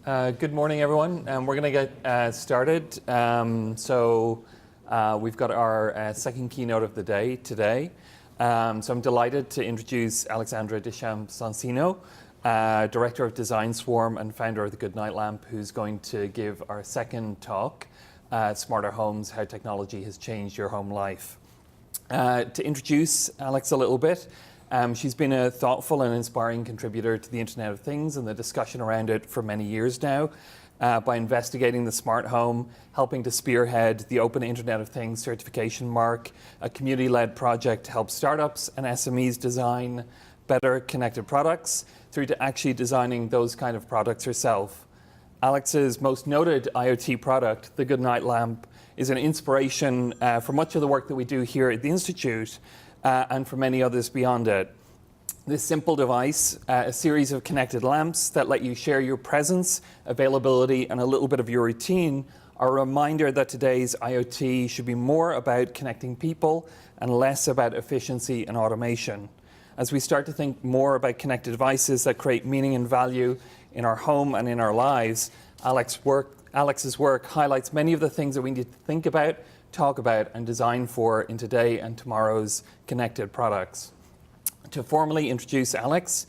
Good morning, everyone. We're going to get started. We've got our second keynote of the day today. So I'm delighted to introduce Alexandra Deschamps-Sonsino, Director of Design Swarm and founder of the Goodnight Lamp, who's going to give our second talk, Smarter Homes, How Technology Has Changed Your Home Life. To introduce Alex a little bit, she's been a thoughtful and inspiring contributor to the Internet of Things and the discussion around it for many years now, by investigating the smart home, helping to spearhead the Open Internet of Things certification mark, a community-led project to help startups and SMEs design better connected products, through to actually designing those kind of products herself. Alex's most noted IoT product, the Goodnight Lamp, is an inspiration for much of the work that we do here at the Institute, and for many others beyond it. This simple device, a series of connected lamps that let you share your presence, availability, and a little bit of your routine, are a reminder that today's IoT should be more about connecting people and less about efficiency and automation. As we start to think more about connected devices that create meaning and value in our home and in our lives, Alex's work highlights many of the things that we need to think about, talk about, and design for in today and tomorrow's connected products. To formally introduce Alex,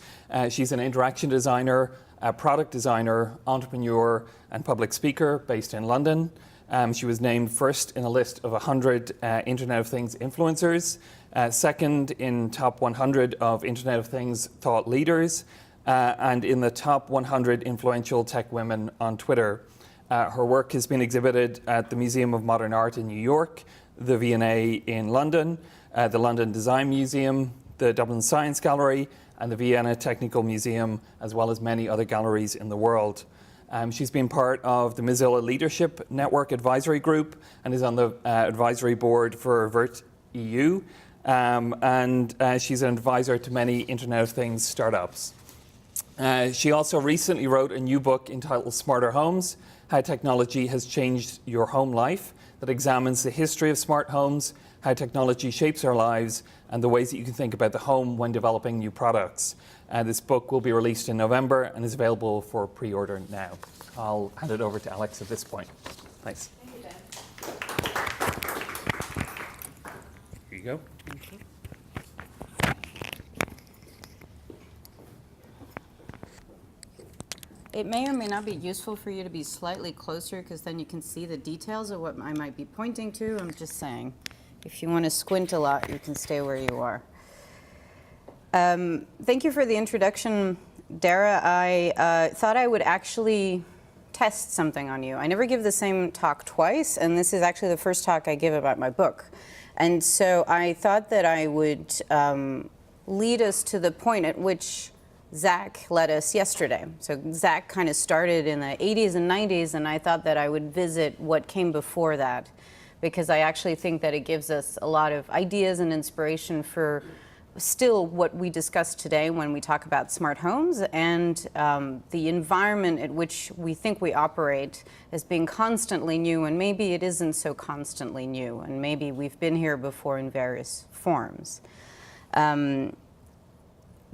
she's an interaction designer, a product designer, entrepreneur, and public speaker based in London. She was named first in a list of 100 Internet of Things influencers, second in top 100 of Internet of Things thought leaders, and in the top 100 influential tech women on Twitter. Her work has been exhibited at the Museum of Modern Art in New York, the V&A in London, the London Design Museum, the Dublin Science Gallery, and the Vienna Technical Museum, as well as many other galleries in the world. She's been part of the Mozilla Leadership Network Advisory Group and is on the advisory board for Vert EU, and she's an advisor to many Internet of Things startups. She also recently wrote a new book entitled Smarter Homes, How Technology Has Changed Your Home Life, that examines the history of smart homes, how technology shapes our lives, and the ways that you can think about the home when developing new products. This book will be released in November and is available for pre-order now. I'll hand it over to Alex at this point. Thanks. Thank you, Dan. Here you go. It may or may not be useful for you to be slightly closer because then you can see the details of what I might be pointing to. I'm just saying, if you want to squint a lot, you can stay where you are. Thank you for the introduction, Dara. I thought I would actually test something on you. I never give the same talk twice, and this is actually the first talk I give about my book. And so I thought that I would lead us to the point at which Zach led us yesterday. So Zach kind of started in the 80s and 90s, and I thought that I would visit what came before that, because I actually think that it gives us a lot of ideas and inspiration for still what we discussed today when we talk about smart homes and the environment at which we think we operate as being constantly new, and maybe it isn't so constantly new, and maybe we've been here before in various forms.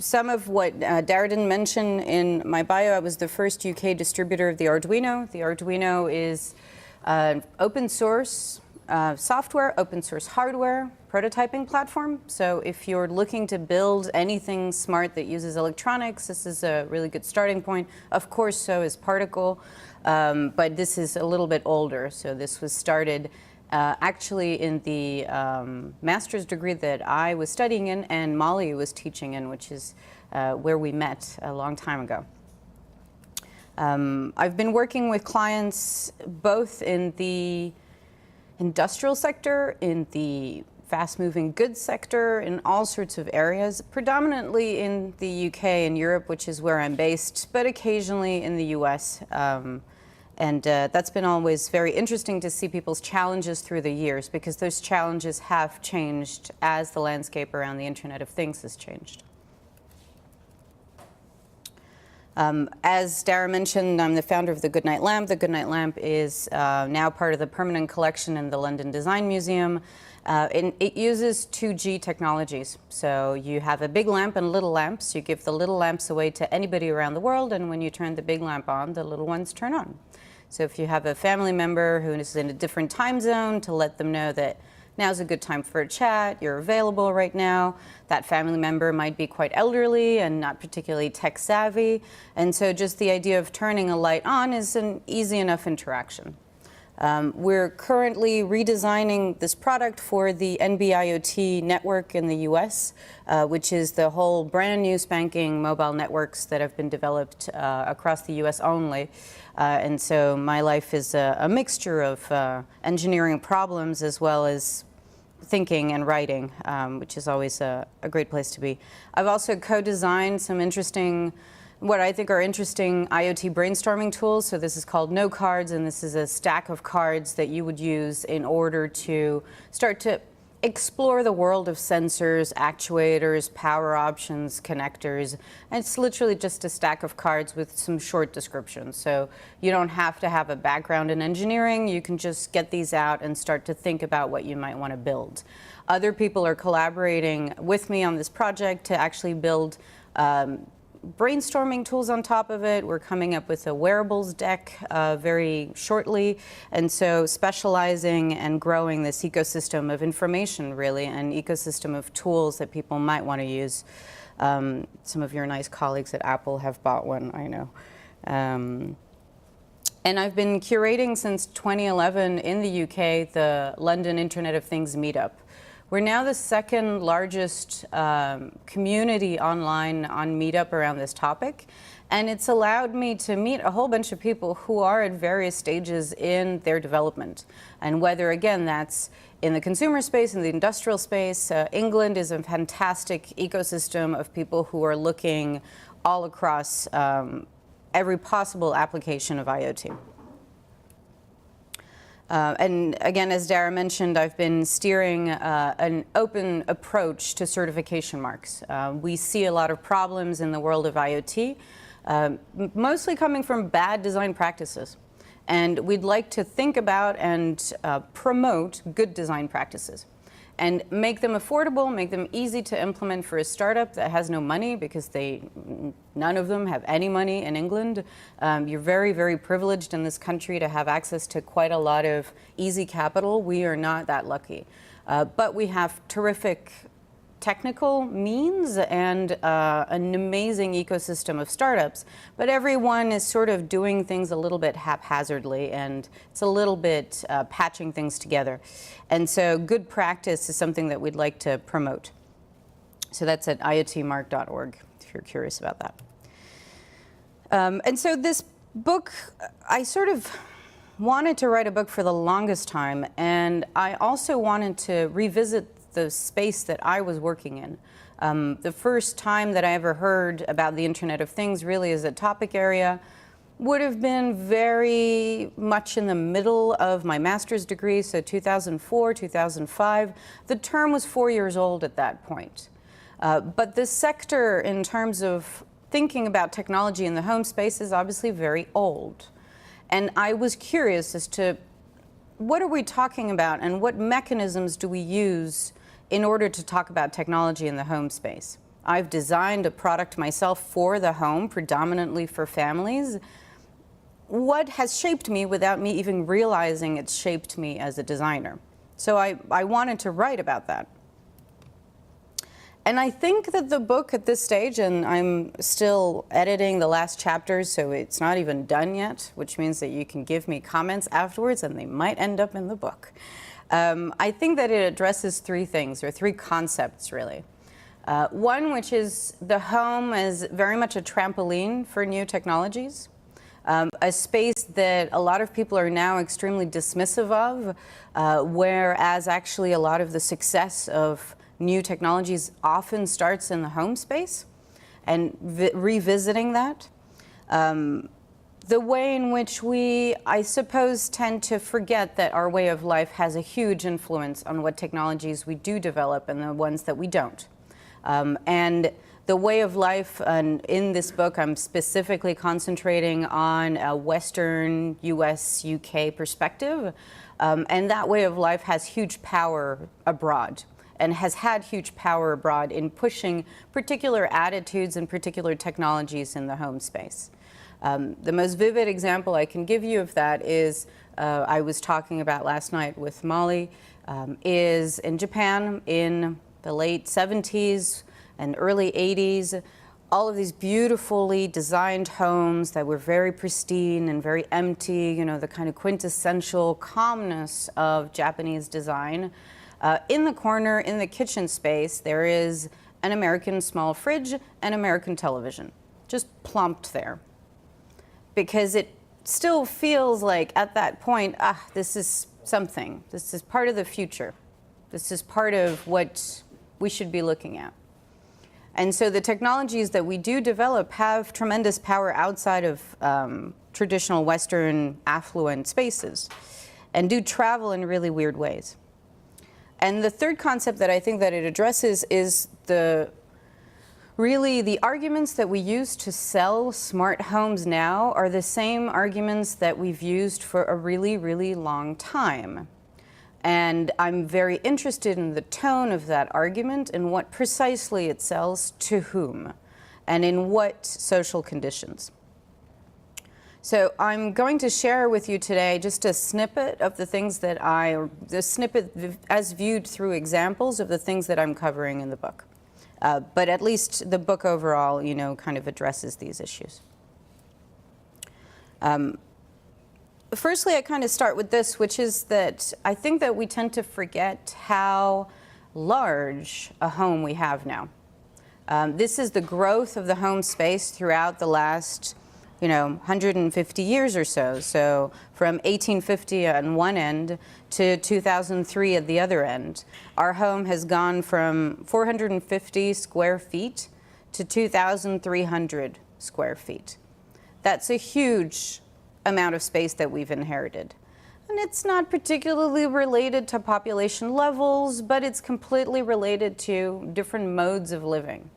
Some of what Dara didn't mention in my bio, I was the first UK distributor of the Arduino. The Arduino is open source software, open source hardware, prototyping platform. So if you're looking to build anything smart that uses electronics, this is a really good starting point. Of course, so is Particle, but this is a little bit older. So this was started actually in the master's degree that I was studying in and Molly was teaching in, which is where we met a long time ago. I've been working with clients both in the industrial sector, in the fast-moving goods sector, in all sorts of areas, predominantly in the UK and Europe, which is where I'm based, but occasionally in the US. And that's been always very interesting to see people's challenges through the years, because those challenges have changed as the landscape around the Internet of Things has changed. As Dara mentioned, I'm the founder of the Goodnight Lamp. The Goodnight Lamp is now part of the permanent collection in the London Design Museum. And it uses 2G technologies. So you have a big lamp and little lamps. You give the little lamps away to anybody around the world, and when you turn the big lamp on, the little ones turn on. So if you have a family member who is in a different time zone, to let them know that now's a good time for a chat, you're available right now. That family member might be quite elderly and not particularly tech savvy. And so just the idea of turning a light on is an easy enough interaction. We're currently redesigning this product for the NB-IoT network in the US, which is the whole brand new spanking mobile networks that have been developed across the US only. And so my life is a mixture of engineering problems as well as thinking and writing, which is always a great place to be. I've also co-designed some interesting, what I think are interesting IoT brainstorming tools. So this is called No Cards, and this is a stack of cards that you would use in order to start to explore the world of sensors, actuators, power options, connectors. And it's literally just a stack of cards with some short descriptions. So you don't have to have a background in engineering. You can just get these out and start to think about what you might want to build. Other people are collaborating with me on this project to actually build brainstorming tools on top of it. We're coming up with a wearables deck very shortly. And so specializing and growing this ecosystem of information, really, an ecosystem of tools that people might want to use. Some of your nice colleagues at Apple have bought one, I know. And I've been curating since 2011 in the UK the London Internet of Things Meetup. We're now the second largest community online on Meetup around this topic. And it's allowed me to meet a whole bunch of people who are at various stages in their development. And whether, again, that's in the consumer space, in the industrial space, England is a fantastic ecosystem of people who are looking all across every possible application of IoT. And again, as Dara mentioned, I've been steering an open approach to certification marks. We see a lot of problems in the world of IoT, mostly coming from bad design practices. And we'd like to think about and promote good design practices and make them affordable, make them easy to implement for a startup that has no money, because none of them have any money in England. You're very, very privileged in this country to have access to quite a lot of easy capital. We are not that lucky. But we have terrific technical means and an amazing ecosystem of startups. But everyone is sort of doing things a little bit haphazardly, and it's a little bit patching things together. And so good practice is something that we'd like to promote. So that's at iotmark.org, if you're curious about that. And so this book, I sort of wanted to write a book for the longest time, and I also wanted to revisit the space that I was working in. The first time that I ever heard about the Internet of Things really as a topic area would have been very much in the middle of my master's degree, so 2004, 2005. The term was 4 years old at that point. But this sector, in terms of thinking about technology in the home space, is obviously very old. And I was curious as to what are we talking about and what mechanisms do we use in order to talk about technology in the home space. I've designed a product myself for the home, predominantly for families. What has shaped me without me even realizing it's shaped me as a designer? So I wanted to write about that. And I think that the book at this stage, and I'm still editing the last chapters, so it's not even done yet, which means that you can give me comments afterwards and they might end up in the book. I think that it addresses three things, or three concepts, really. One, which is the home as very much a trampoline for new technologies, a space that a lot of people are now extremely dismissive of, whereas actually a lot of the success of new technologies often starts in the home space, and revisiting that. The way in which we, I suppose, tend to forget that our way of life has a huge influence on what technologies we do develop and the ones that we don't. And the way of life, and in this book I'm specifically concentrating on a Western US, UK perspective, and that way of life has huge power abroad and has had huge power abroad in pushing particular attitudes and particular technologies in the home space. The most vivid example I can give you of that is, I was talking about last night with Molly, is in Japan in the late 70s and early 80s, all of these beautifully designed homes that were very pristine and very empty, you know, the kind of quintessential calmness of Japanese design. In the corner, in the kitchen space, there is an American small fridge and American television, just plumped there. Because it still feels like, at that point, this is something. This is part of the future. This is part of what we should be looking at. And so the technologies that we do develop have tremendous power outside of traditional Western affluent spaces and do travel in really weird ways. And the third concept that I think that it addresses is really the arguments that we use to sell smart homes now are the same arguments that we've used for a really, really long time. And I'm very interested in the tone of that argument and what precisely it sells to whom and in what social conditions. So I'm going to share with you today just a snippet of the things that the snippet as viewed through examples of the things that I'm covering in the book. But at least the book overall, you know, kind of addresses these issues. Firstly, I kind of start with this, which is that I think that we tend to forget how large a home we have now. This is the growth of the home space throughout the last, 150 years or so. So from 1850 on one end to 2003 at the other end, our home has gone from 450 square feet to 2,300 square feet. That's a huge amount of space that we've inherited. And it's not particularly related to population levels, but it's completely related to different modes of living.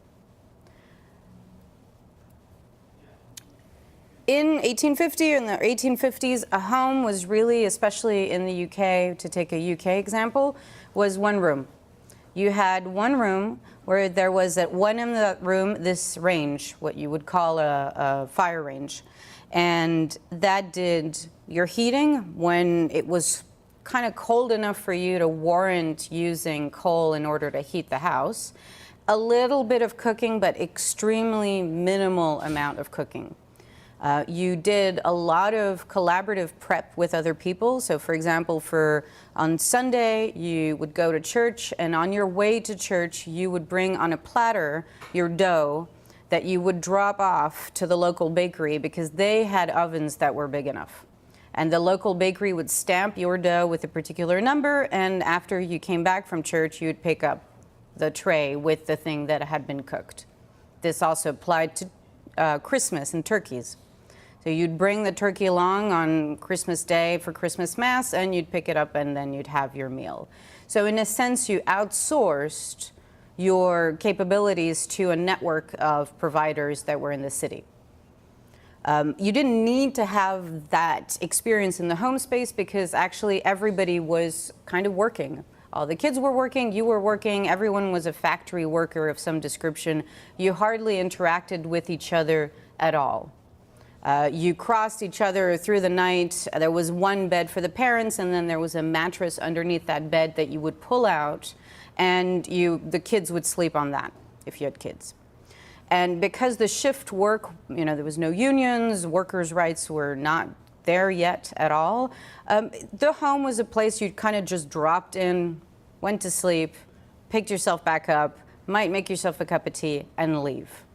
In 1850, in the 1850s, a home was really, especially in the UK, to take a UK example, was one room. You had one room where there was at one end of that room this range, what you would call a fire range. And that did your heating when it was kind of cold enough for you to warrant using coal in order to heat the house. A little bit of cooking, but extremely minimal amount of cooking. You did a lot of collaborative prep with other people. So for example, on Sunday, you would go to church, and on your way to church, you would bring on a platter your dough that you would drop off to the local bakery because they had ovens that were big enough. And the local bakery would stamp your dough with a particular number, and after you came back from church, you'd pick up the tray with the thing that had been cooked. This also applied to Christmas and turkeys. So you'd bring the turkey along on Christmas Day for Christmas Mass, and you'd pick it up, and then you'd have your meal. So in a sense, you outsourced your capabilities to a network of providers that were in the city. You didn't need to have that experience in the home space because actually everybody was kind of working. All the kids were working, you were working, everyone was a factory worker of some description. You hardly interacted with each other at all. You crossed each other through the night. There was one bed for the parents, and then there was a mattress underneath that bed that you would pull out, and the kids would sleep on that if you had kids. And because the shift work, there was no unions, workers' rights were not there yet at all. The home was a place you kind of just dropped in, went to sleep, picked yourself back up, might make yourself a cup of tea, and leave.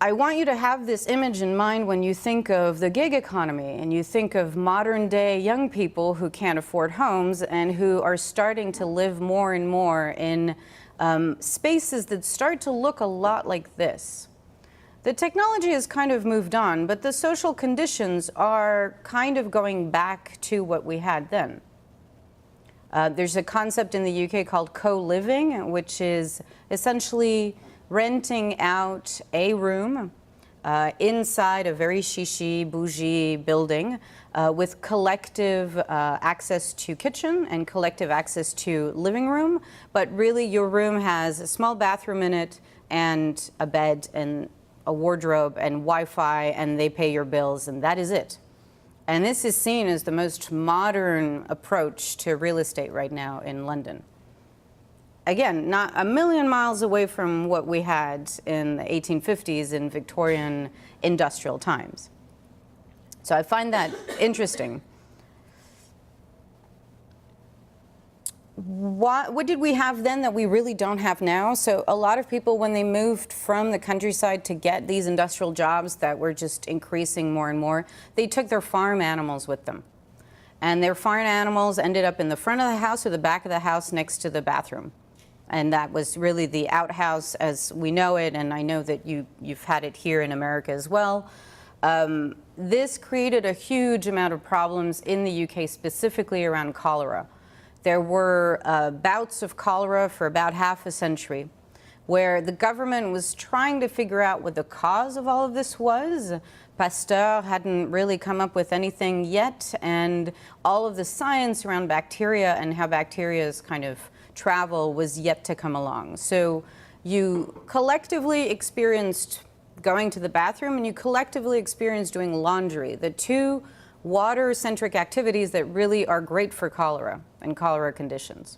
I want you to have this image in mind when you think of the gig economy and you think of modern day young people who can't afford homes and who are starting to live more and more in spaces that start to look a lot like this. The technology has kind of moved on, but the social conditions are kind of going back to what we had then. There's a concept in the UK called co-living, which is essentially renting out a room inside a very chic, bougie building with collective access to kitchen and collective access to living room, but really your room has a small bathroom in it and a bed and a wardrobe and Wi-Fi, and they pay your bills, and that is it. And this is seen as the most modern approach to real estate right now in London. Again, not a million miles away from what we had in the 1850s in Victorian industrial times. So I find that interesting. What did we have then that we really don't have now? So a lot of people, when they moved from the countryside to get these industrial jobs that were just increasing more and more, they took their farm animals with them. And their farm animals ended up in the front of the house or the back of the house next to the bathroom. And that was really the outhouse as we know it, and I know that you've had it here in America as well. This created a huge amount of problems in the UK, specifically around cholera. There were bouts of cholera for about half a century, where the government was trying to figure out what the cause of all of this was. Pasteur hadn't really come up with anything yet, and all of the science around bacteria and how bacteria's kind of travel was yet to come along. So you collectively experienced going to the bathroom and you collectively experienced doing laundry, the two water-centric activities that really are great for cholera and cholera conditions.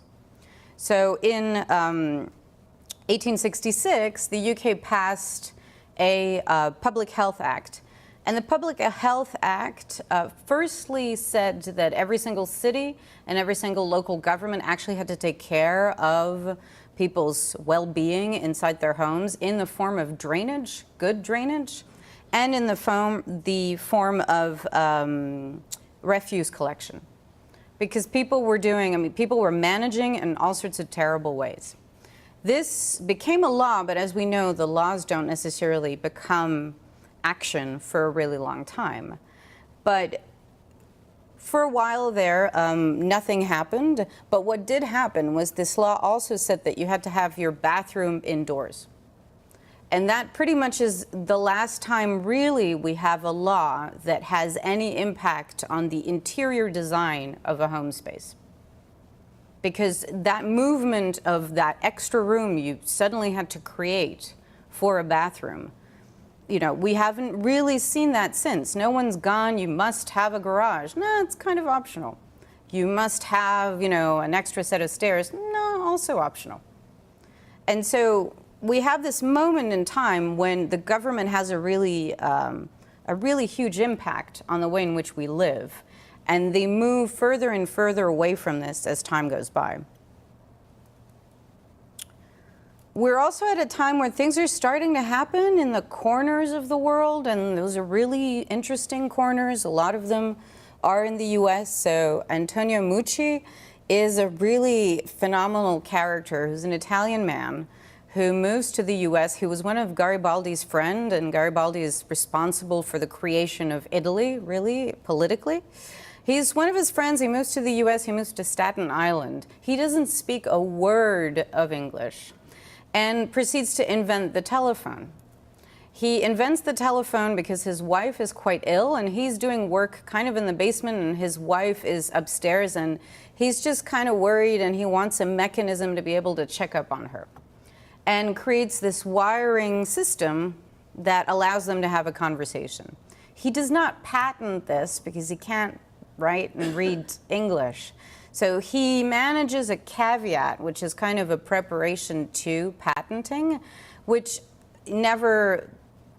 So in 1866, the UK passed a Public Health Act. And the Public Health Act firstly said that every single city and every single local government actually had to take care of people's well-being inside their homes in the form of drainage, good drainage, and in the form of refuse collection. Because people were people were managing in all sorts of terrible ways. This became a law, but as we know, the laws don't necessarily become action for a really long time. But for a while there, nothing happened. But what did happen was this law also said that you had to have your bathroom indoors. And that pretty much is the last time really we have a law that has any impact on the interior design of a home space. Because that movement of that extra room you suddenly had to create for a bathroom, you know, we haven't really seen that since. No one's gone, you must have a garage. No, it's kind of optional. You must have, you know, an extra set of stairs. No, also optional. And so we have this moment in time when the government has a really huge impact on the way in which we live. And they move further and further away from this as time goes by. We're also at a time where things are starting to happen in the corners of the world, and those are really interesting corners. A lot of them are in the US. So Antonio Mucci is a really phenomenal character who's an Italian man who moves to the US, who was one of Garibaldi's friends, and Garibaldi is responsible for the creation of Italy, really, politically. He's one of his friends, he moves to the US, he moves to Staten Island. He doesn't speak a word of English and proceeds to invent the telephone. He invents the telephone because his wife is quite ill and he's doing work kind of in the basement and his wife is upstairs and he's just kind of worried and he wants a mechanism to be able to check up on her. And creates this wiring system that allows them to have a conversation. He does not patent this because he can't write and read English. So he manages a caveat, which is kind of a preparation to patenting, which never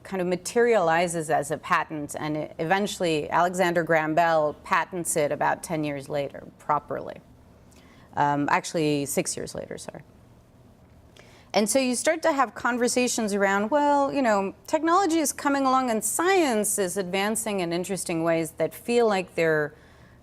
kind of materializes as a patent, and eventually Alexander Graham Bell patents it about 10 years later, properly. Actually, 6 years later, sorry. And so you start to have conversations around, well, you know, technology is coming along and science is advancing in interesting ways that feel like they're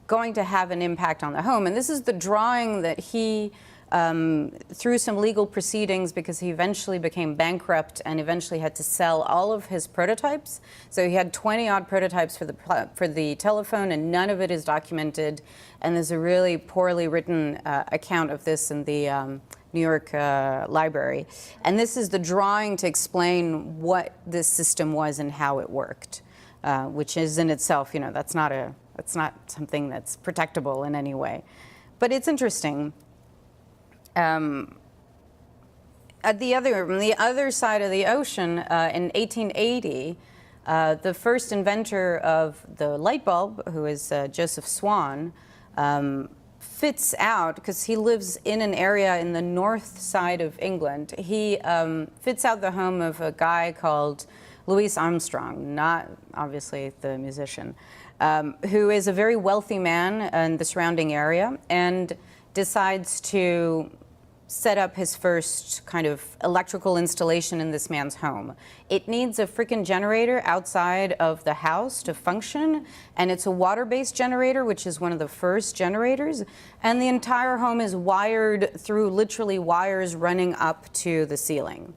going to have an impact on the home. And this is the drawing that he through some legal proceedings because he eventually became bankrupt and eventually had to sell all of his prototypes. So he had 20-odd prototypes for the telephone, and none of it is documented. And there's a really poorly written account of this in the New York Library. And this is the drawing to explain what this system was and how it worked, which is in itself, that's not something that's protectable in any way. But it's interesting. On the other side of the ocean, in 1880, the first inventor of the light bulb, who is Joseph Swan, fits out, because he lives in an area in the north side of England, he fits out the home of a guy called Louis Armstrong, not obviously the musician, who is a very wealthy man in the surrounding area, and decides to set up his first kind of electrical installation in this man's home. It needs a freaking generator outside of the house to function, and it's a water-based generator, which is one of the first generators, and the entire home is wired through literally wires running up to the ceiling.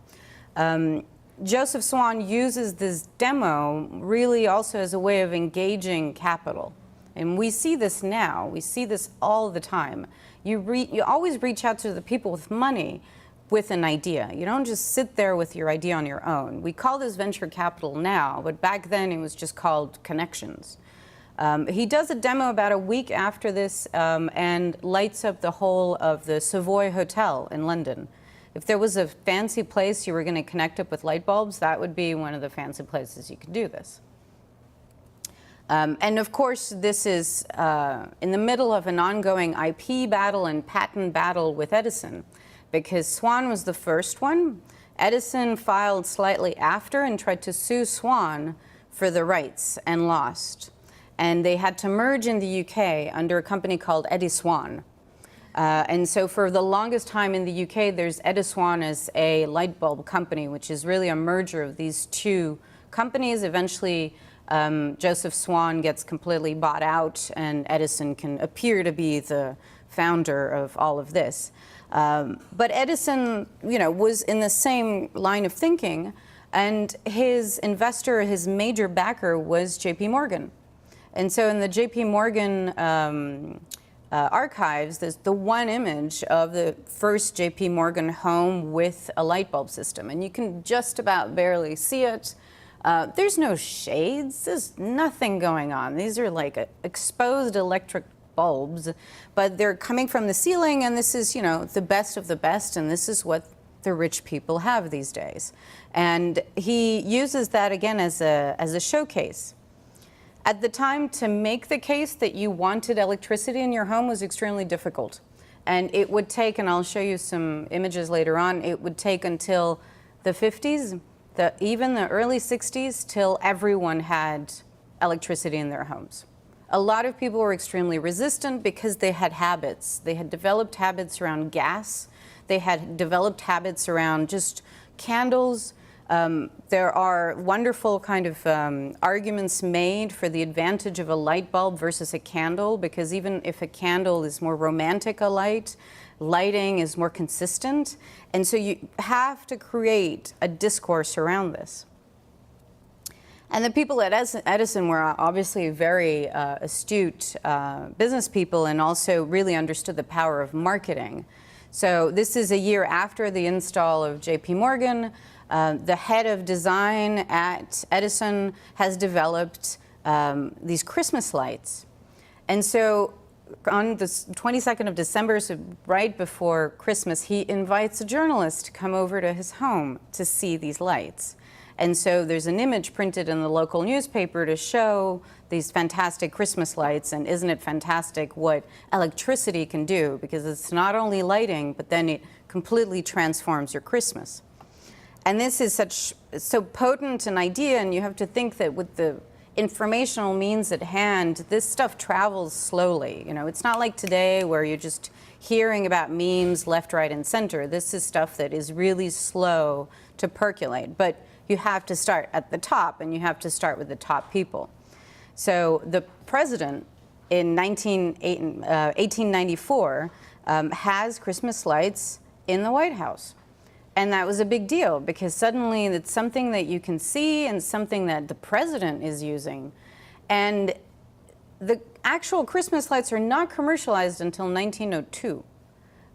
Joseph Swan uses this demo really also as a way of engaging capital. And we see this now. We see this all the time. You always reach out to the people with money with an idea. You don't just sit there with your idea on your own. We call this venture capital now, but back then it was just called connections. He does a demo about a week after this and lights up the whole of the Savoy Hotel in London. If there was a fancy place you were going to connect up with light bulbs, that would be one of the fancy places you could do this. And of course, this is in the middle of an ongoing IP battle and patent battle with Edison, because Swan was the first one. Edison filed slightly after and tried to sue Swan for the rights and lost. And they had to merge in the UK under a company called Ediswan. And so for the longest time in the UK, there's Ediswan as a light bulb company, which is really a merger of these two companies. Eventually, Joseph Swan gets completely bought out, and Edison can appear to be the founder of all of this. But Edison, was in the same line of thinking, and his investor, his major backer, was J.P. Morgan. And so in the J.P. Morgan archives, there's the one image of the first J.P. Morgan home with a light bulb system, and you can just about barely see it. There's no shades, there's nothing going on. These are like exposed electric bulbs, but they're coming from the ceiling, and this is, the best of the best, and this is what the rich people have these days. And he uses that again as a showcase. At the time, to make the case that you wanted electricity in your home was extremely difficult. And it would take, and I'll show you some images later on, it would take until the 50s, even the early 60s, till everyone had electricity in their homes. A lot of people were extremely resistant because they had habits. They had developed habits around gas. They had developed habits around just candles. There are wonderful kind of arguments made for the advantage of a light bulb versus a candle, because even if a candle is more romantic a light, lighting is more consistent. And so you have to create a discourse around this. And the people at Edison were obviously very astute business people, and also really understood the power of marketing. So this is a year after the install of J.P. Morgan. The head of design at Edison has developed these Christmas lights. And so on the 22nd of December, so right before Christmas, he invites a journalist to come over to his home to see these lights. And so there's an image printed in the local newspaper to show these fantastic Christmas lights, and isn't it fantastic what electricity can do, because it's not only lighting, but then it completely transforms your Christmas. And this is so potent an idea, and you have to think that with the informational means at hand, this stuff travels slowly. It's not like today where you're just hearing about memes left, right, and center. This is stuff that is really slow to percolate. But you have to start at the top, and you have to start with the top people. So the president in 1894 has Christmas lights in the White House. And that was a big deal because suddenly it's something that you can see and something that the president is using. And the actual Christmas lights are not commercialized until 1902.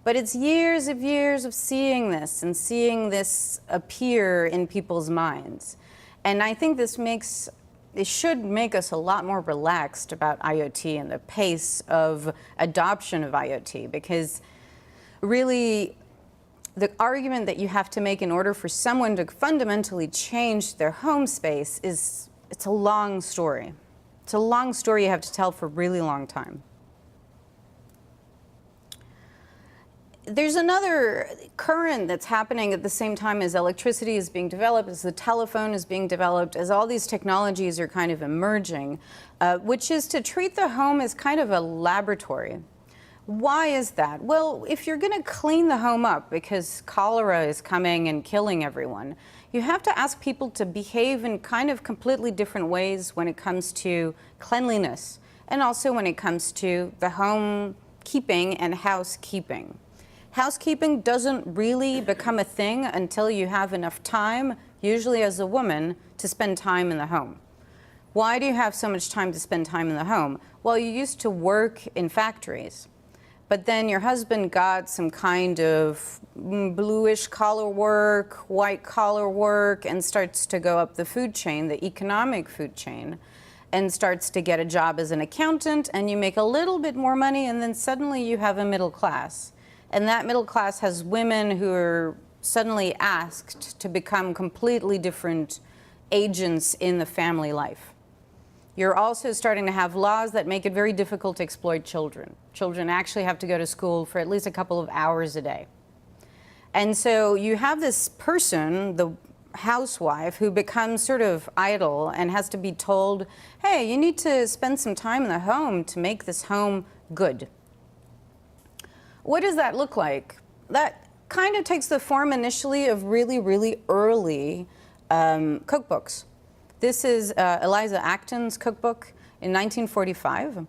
But it's years of seeing this and seeing this appear in people's minds. And I think it should make us a lot more relaxed about IoT and the pace of adoption of IoT, because really the argument that you have to make in order for someone to fundamentally change their home space it's a long story. It's a long story you have to tell for a really long time. There's another current that's happening at the same time as electricity is being developed, as the telephone is being developed, as all these technologies are kind of emerging, which is to treat the home as kind of a laboratory. Why is that? Well, if you're going to clean the home up because cholera is coming and killing everyone, you have to ask people to behave in kind of completely different ways when it comes to cleanliness, and also when it comes to the home keeping and housekeeping. Housekeeping doesn't really become a thing until you have enough time, usually as a woman, to spend time in the home. Why do you have so much time to spend time in the home? Well, you used to work in factories, but then your husband got some kind of bluish collar work, white collar work, and starts to go up the food chain, the economic food chain, and starts to get a job as an accountant, and you make a little bit more money, and then suddenly you have a middle class. And that middle class has women who are suddenly asked to become completely different agents in the family life. You're also starting to have laws that make it very difficult to exploit children. Children actually have to go to school for at least a couple of hours a day. And so you have this person, the housewife, who becomes sort of idle and has to be told, hey, you need to spend some time in the home to make this home good. What does that look like? That kind of takes the form initially of really early cookbooks. This is Eliza Acton's cookbook in 1945.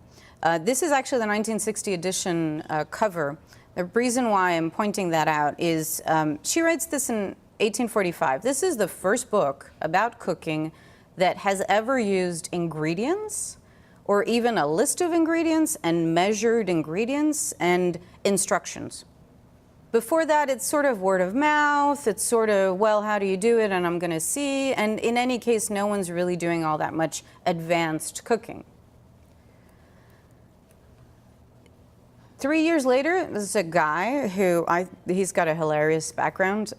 This is actually the 1960 edition cover. The reason why I'm pointing that out is she writes this in 1845. This is the first book about cooking that has ever used ingredients, or even a list of ingredients and measured ingredients and instructions. Before that, it's sort of word of mouth, it's sort of, well, how do you do it, and I'm gonna see, and in any case, no one's really doing all that much advanced cooking. 3 years later, this is a guy who, he's got a hilarious background.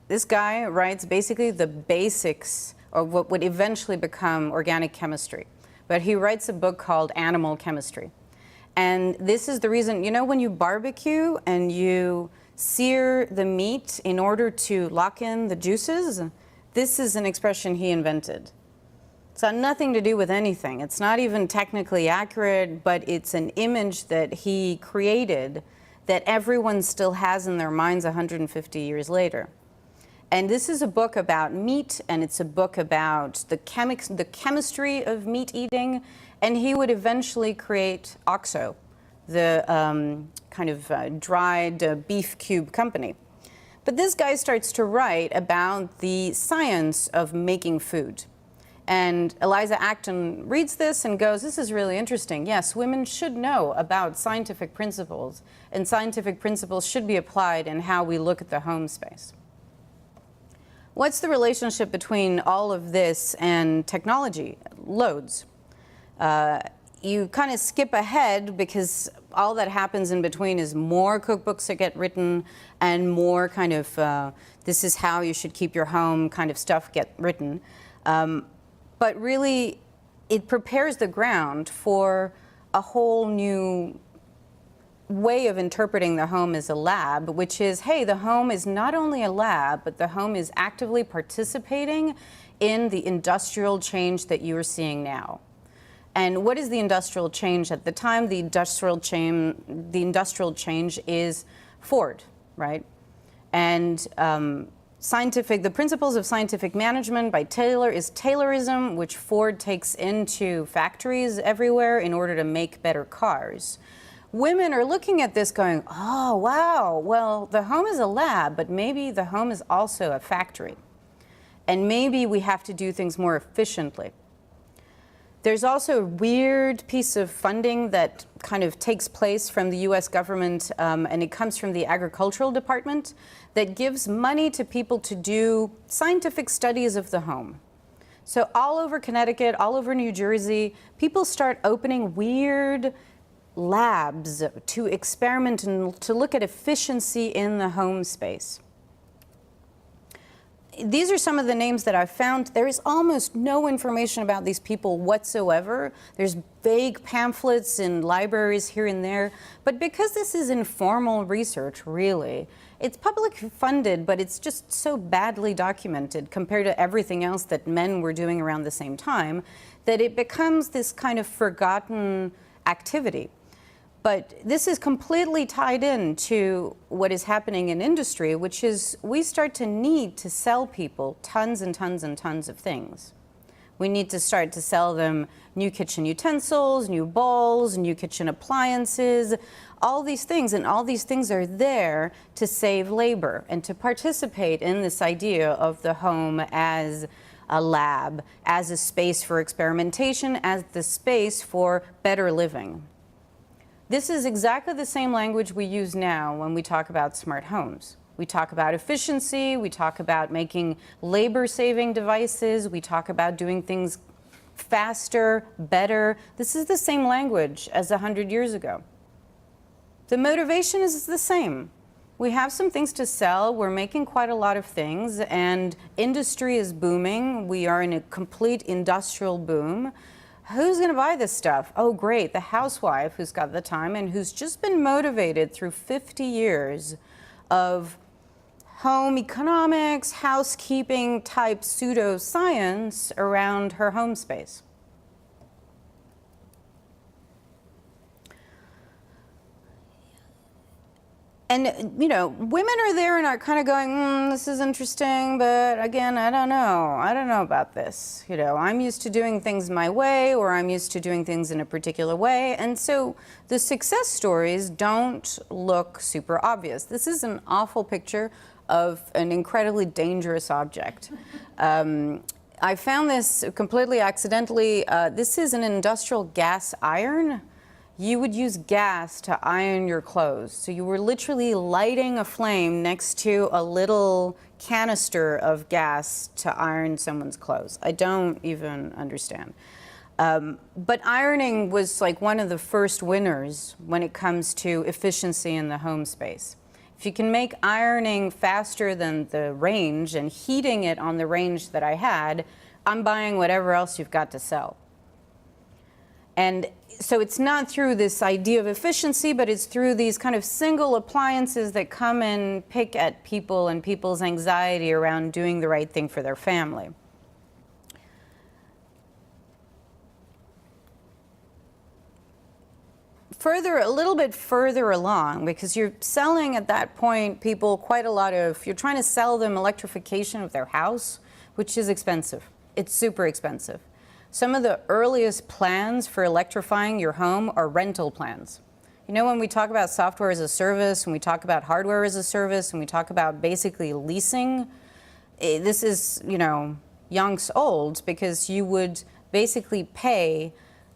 This guy writes basically the basics of what would eventually become organic chemistry. But he writes a book called Animal Chemistry. And this is the reason, you know, when you barbecue and you sear the meat in order to lock in the juices, this is an expression he invented. It's got nothing to do with anything. It's not even technically accurate, but it's an image that he created that everyone still has in their minds 150 years later. And this is a book about meat, and it's a book about the chemistry of meat eating, and he would eventually create OXO, the kind of dried beef cube company. But this guy starts to write about the science of making food. And Eliza Acton reads this and goes, this is really interesting. Yes, women should know about scientific principles, and scientific principles should be applied in how we look at the home space. What's the relationship between all of this and technology? Loads. You kind of skip ahead because all that happens in between is more cookbooks that get written and more kind of this is how you should keep your home kind of stuff get written. But really, it prepares the ground for a whole new way of interpreting the home as a lab, which is, hey, the home is not only a lab, but the home is actively participating in the industrial change that you are seeing now. And what is the industrial change at the time? The industrial change is Ford, right? And the principles of scientific management by Taylor is Taylorism, which Ford takes into factories everywhere in order to make better cars. women are looking at this going, oh, wow, well, the home is a lab, but maybe the home is also a factory. And maybe we have to do things more efficiently. There's also a weird piece of funding that kind of takes place from the US government, and it comes from the agricultural department, that gives money to people to do scientific studies of the home. So all over Connecticut, all over New Jersey, people start opening weird labs to experiment and to look at efficiency in the home space. These are some of the names that I've found. There is almost no information about these people whatsoever. There's vague pamphlets in libraries here and there. But because this is informal research, really, it's public funded, but it's just so badly documented compared to everything else that men were doing around the same time, that it becomes this kind of forgotten activity. But this is completely tied in to what is happening in industry, which is we start to need to sell people tons and tons and tons of things. We need to start to sell them new kitchen utensils, new bowls, new kitchen appliances, all these things. And all these things are there to save labor and to participate in this idea of the home as a lab, as a space for experimentation, as the space for better living. This is exactly the same language we use now when we talk about smart homes. We talk about efficiency, we talk about making labor-saving devices, we talk about doing things faster, better. This is the same language as 100 years ago. The motivation is the same. We have some things to sell, we're making quite a lot of things, and industry is booming. We are in a complete industrial boom. Who's going to buy this stuff? Oh, great, the housewife who's got the time and who's just been motivated through 50 years of home economics, housekeeping type pseudoscience around her home space. And, you know, women are there and are kind of going, this is interesting, but again, I don't know. I don't know about this. You know, I'm used to doing things my way, or I'm used to doing things in a particular way. And so the success stories don't look super obvious. This is an awful picture of an incredibly dangerous object. I found this completely accidentally. This is an industrial gas iron. You would use gas to iron your clothes. So you were literally lighting a flame next to a little canister of gas to iron someone's clothes. I don't even understand. But ironing was like one of the first winners when it comes to efficiency in the home space. If you can make ironing faster than the range and heating it on the range that I had, I'm buying whatever else you've got to sell. And so it's not through this idea of efficiency, but it's through these kind of single appliances that come and pick at people and people's anxiety around doing the right thing for their family. A little bit further along, because you're selling at that point people quite a lot of, you're trying to sell them electrification of their house, which is expensive. It's super expensive. Some of the earliest plans for electrifying your home are rental plans. You know, when we talk about software as a service, when we talk about hardware as a service, when we talk about basically leasing, this is, you know, yonks old, because you would basically pay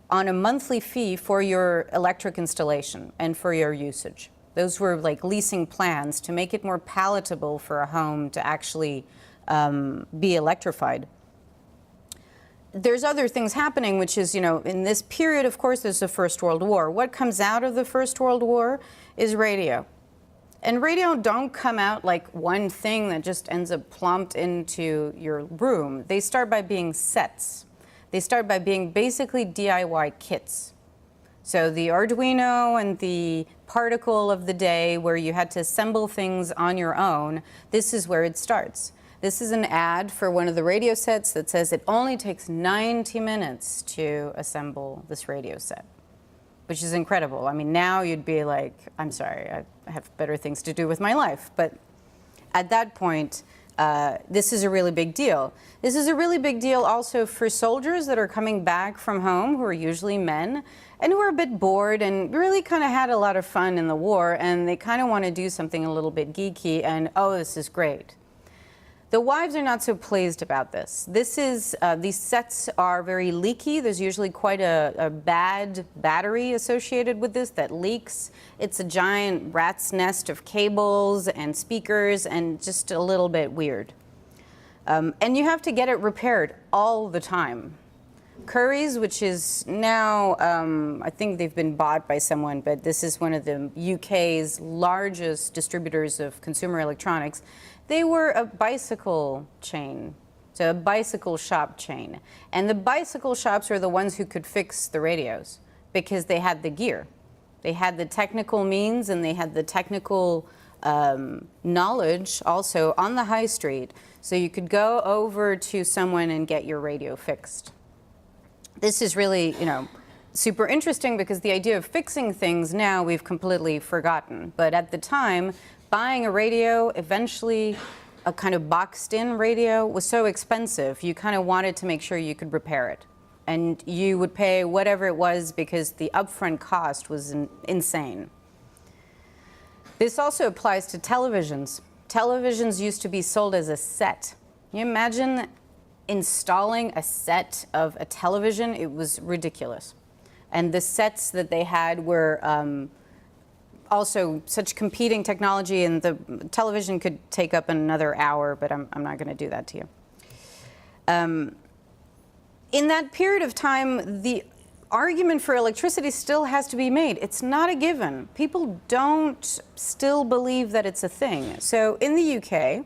on a monthly fee for your electric installation and for your usage. Those were like leasing plans to make it more palatable for a home to actually be electrified. There's other things happening, which is, you know, in this period, of course, there's the First World War. What comes out of the First World War is radio. And radio don't come out like one thing that just ends up plumped into your room. They start by being sets. They start by being basically DIY kits. So the Arduino and the particle of the day where you had to assemble things on your own, this is where it starts. This is an ad for one of the radio sets that says it only takes 90 minutes to assemble this radio set, which is incredible. I mean, now you'd be like, I'm sorry, I have better things to do with my life. But at that point, this is a really big deal. This is a really big deal also for soldiers that are coming back from home, who are usually men, and who are a bit bored and really kind of had a lot of fun in the war, and they kind of want to do something a little bit geeky, and oh, this is great. The wives are not so pleased about this. These sets are very leaky. There's usually quite a bad battery associated with this that leaks. It's a giant rat's nest of cables and speakers and just a little bit weird. And you have to get it repaired all the time. Currys, which is now, I think they've been bought by someone, but this is one of the UK's largest distributors of consumer electronics. They were a bicycle chain, so a bicycle shop chain. And the bicycle shops were the ones who could fix the radios because they had the gear. They had the technical means and they had the technical knowledge also on the high street. So you could go over to someone and get your radio fixed. This is really, super interesting because the idea of fixing things now we've completely forgotten. But at the time, buying a radio, eventually a kind of boxed-in radio, was so expensive, you kind of wanted to make sure you could repair it. And you would pay whatever it was because the upfront cost was insane. This also applies to televisions. Televisions used to be sold as a set. Can you imagine installing a set of a television? It was ridiculous. And the sets that they had were also such competing technology, and the television could take up another hour, but I'm not going to do that to you. In that period of time, the argument for electricity still has to be made. It's not a given. People don't still believe that it's a thing. So in the UK,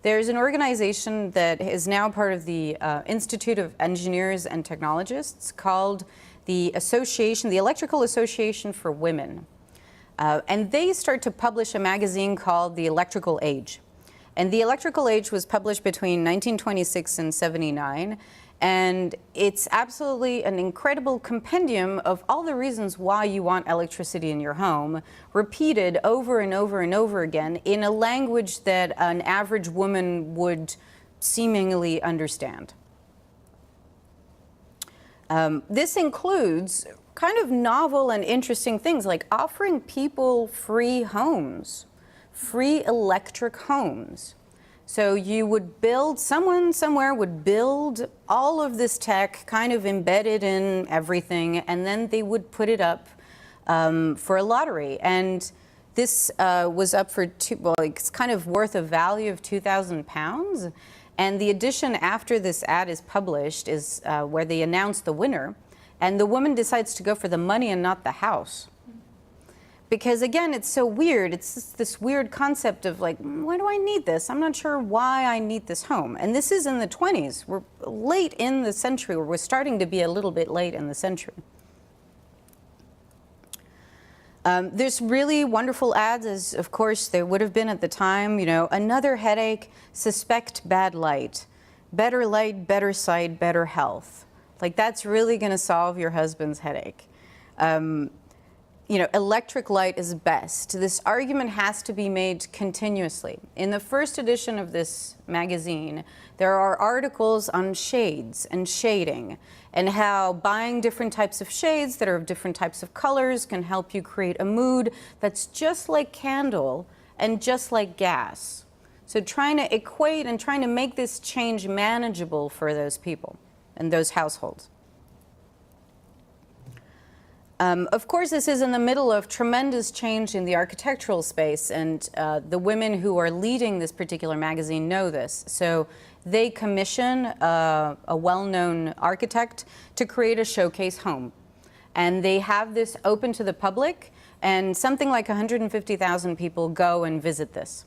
there's an organization that is now part of the Institute of Engineers and Technologists called the Electrical Association for Women. And they start to publish a magazine called The Electrical Age. And The Electrical Age was published between 1926 and 79. And it's absolutely an incredible compendium of all the reasons why you want electricity in your home, repeated over and over and over again in a language that an average woman would seemingly understand. This includes kind of novel and interesting things like offering people free homes, free electric homes. So you would build, someone somewhere would build all of this tech kind of embedded in everything, and then they would put it up for a lottery. And this was up for, it's kind of worth a value of £2,000. And the edition after this ad is published is where they announce the winner. And the woman decides to go for the money and not the house. Because again, it's so weird. It's just this weird concept of like, why do I need this? I'm not sure why I need this home. And this is in the 20s. We're late in the century, or we're starting to be a little bit late in the century. There's really wonderful ads, as of course there would have been at the time. Another headache, suspect bad light. Better light, better sight, better health. Like, that's really going to solve your husband's headache. Electric light is best. This argument has to be made continuously. In the first edition of this magazine, there are articles on shades and shading, and how buying different types of shades that are of different types of colors can help you create a mood that's just like candle and just like gas. So trying to equate and trying to make this change manageable for those people and those households. Of course, this is in the middle of tremendous change in the architectural space, and the women who are leading this particular magazine know this. So they commission a well-known architect to create a showcase home. And they have this open to the public, and something like 150,000 people go and visit this.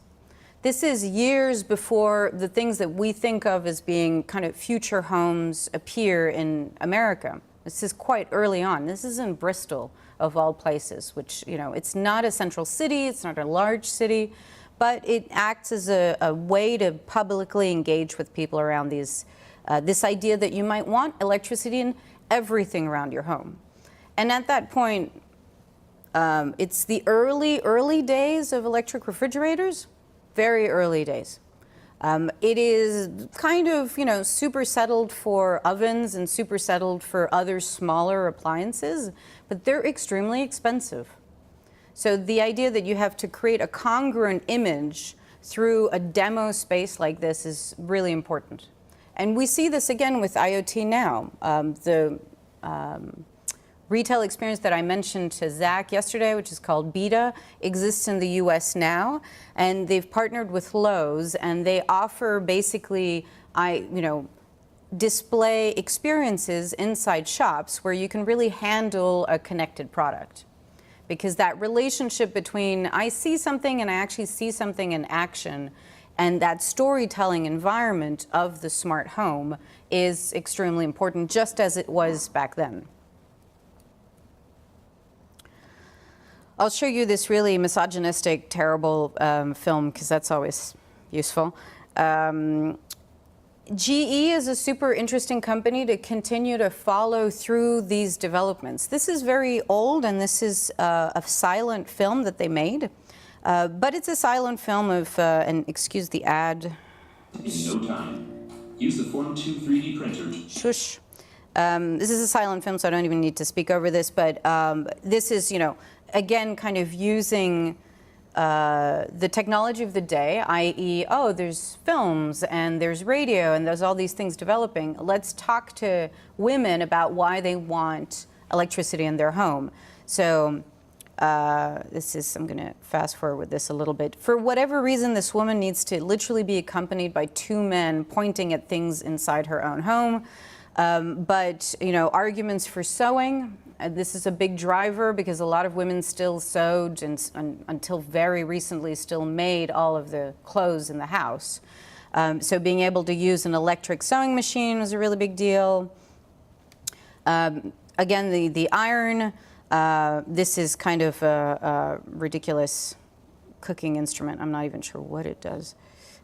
This is years before the things that we think of as being kind of future homes appear in America. This is quite early on. This is in Bristol, of all places, which, it's not a central city, it's not a large city, but it acts as a way to publicly engage with people around this idea that you might want electricity in everything around your home. And at that point, it's the early days of electric refrigerators, very early days. It is kind of, super settled for ovens and super settled for other smaller appliances, but they're extremely expensive. So the idea that you have to create a congruent image through a demo space like this is really important. And we see this again with IoT now. The retail experience that I mentioned to Zach yesterday, which is called Beta, exists in the US now, and they've partnered with Lowe's, and they offer basically, display experiences inside shops where you can really handle a connected product. Because that relationship between I see something and I actually see something in action, and that storytelling environment of the smart home is extremely important, just as it was back then. I'll show you this really misogynistic, terrible film, because that's always useful. GE is a super interesting company to continue to follow through these developments. This is very old, and this is a silent film that they made. But it's a silent film of, and excuse the ad. In no time. Use the Form 2 3D printer. Shush. This is a silent film, so I don't even need to speak over this, but this is, again, kind of using the technology of the day, i.e., oh, there's films and there's radio and there's all these things developing. Let's talk to women about why they want electricity in their home. So I'm going to fast forward with this a little bit. For whatever reason, this woman needs to literally be accompanied by two men pointing at things inside her own home. But arguments for sewing. This is a big driver because a lot of women still sewed and until very recently still made all of the clothes in the house. So being able to use an electric sewing machine was a really big deal. Again, the iron. This is kind of a ridiculous cooking instrument. I'm not even sure what it does.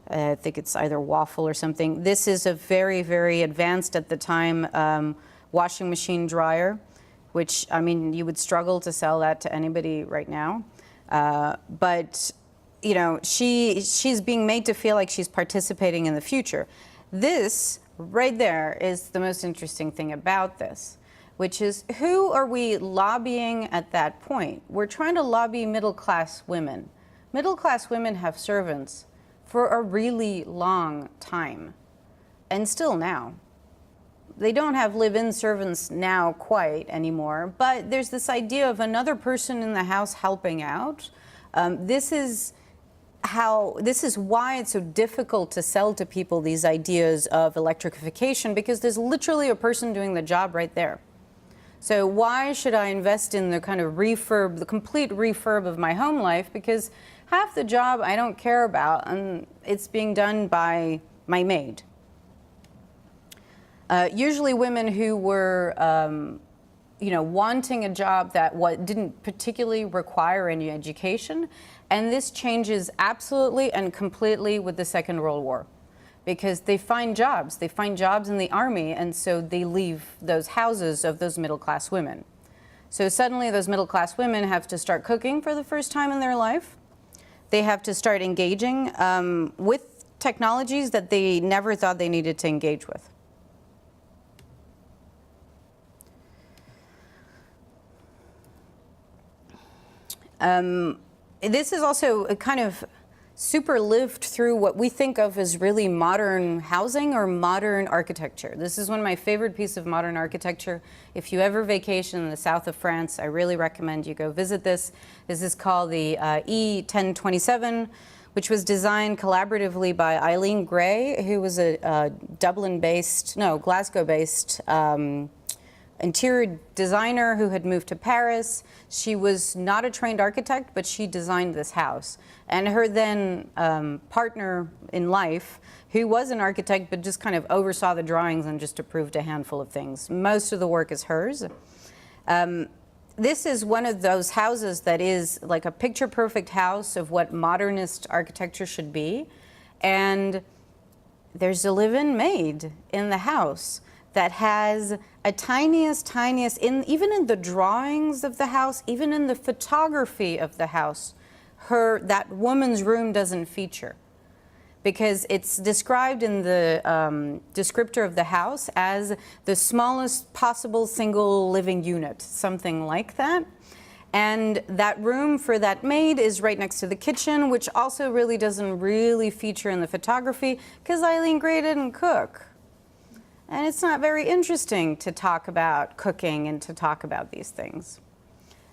I think it's either waffle or something. This is a very, very advanced at the time washing machine dryer, which, I mean, you would struggle to sell that to anybody right now. But, she's being made to feel like she's participating in the future. This right there is the most interesting thing about this, which is who are we lobbying at that point? We're trying to lobby middle-class women. Middle-class women have servants for a really long time, and still now. They don't have live-in servants now quite anymore, but there's this idea of another person in the house helping out. This is why it's so difficult to sell to people these ideas of electrification, because there's literally a person doing the job right there. So why should I invest in the kind of refurb, the complete refurb of my home life? Because half the job I don't care about, and it's being done by my maid. Usually women who were, wanting a job that didn't particularly require any education, and this changes absolutely and completely with the Second World War. Because they find jobs in the army, and so they leave those houses of those middle-class women. So suddenly those middle-class women have to start cooking for the first time in their life. They have to start engaging with technologies that they never thought they needed to engage with. This is also a kind of super lived through what we think of as really modern housing or modern architecture. This is one of my favorite pieces of modern architecture. If you ever vacation in the south of France, I really recommend you go visit this. This is called the E1027, which was designed collaboratively by Eileen Gray, who was a Glasgow-based interior designer who had moved to Paris. She was not a trained architect, but she designed this house. And her then partner in life, who was an architect, but just kind of oversaw the drawings and just approved a handful of things. Most of the work is hers. This is one of those houses that is like a picture-perfect house of what modernist architecture should be. And there's a live-in maid in the house that has a tiniest, even in the drawings of the house, even in the photography of the house, that woman's room doesn't feature. because it's described in the descriptor of the house as the smallest possible single living unit, something like that. And that room for that maid is right next to the kitchen, which also really doesn't really feature in the photography because Eileen Gray didn't cook. And it's not very interesting to talk about cooking and to talk about these things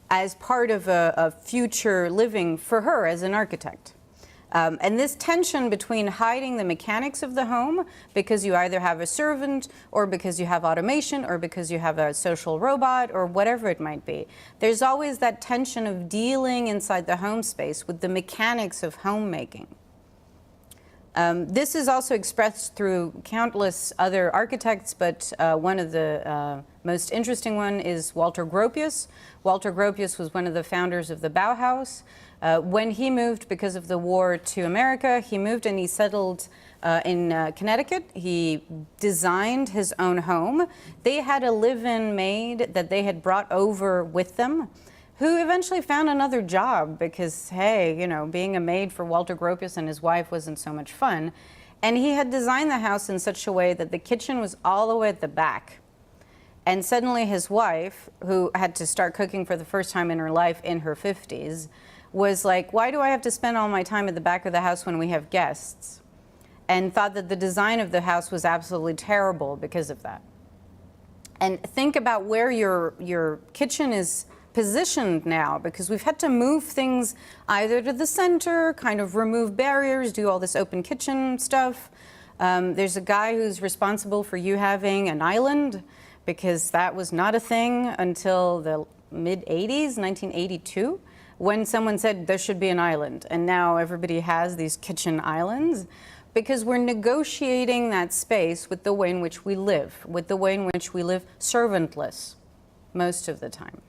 as part of a future living for her as an architect. And this tension between hiding the mechanics of the home because you either have a servant or because you have automation or because you have a social robot or whatever it might be. There's always that tension of dealing inside the home space with the mechanics of homemaking. This is also expressed through countless other architects, but one of the most interesting one is Walter Gropius. Walter Gropius was one of the founders of the Bauhaus. When he moved because of the war to America, he moved and he settled in Connecticut. He designed his own home. They had a live-in maid that they had brought over with them, who eventually found another job because, hey, you know, being a maid for Walter Gropius and his wife wasn't so much fun. And he had designed the house in such a way that the kitchen was all the way at the back. And suddenly his wife, who had to start cooking for the first time in her life in her 50s, was like, why do I have to spend all my time at the back of the house when we have guests? And thought that the design of the house was absolutely terrible because of that. And think about where your kitchen is positioned now, because we've had to move things either to the center, kind of remove barriers, do all this open kitchen stuff. There's a guy who's responsible for you having an island, because that was not a thing until the mid-80s, 1982, when someone said there should be an island. And now everybody has these kitchen islands, because we're negotiating that space with the way in which we live, with the way in which we live servantless most of the time.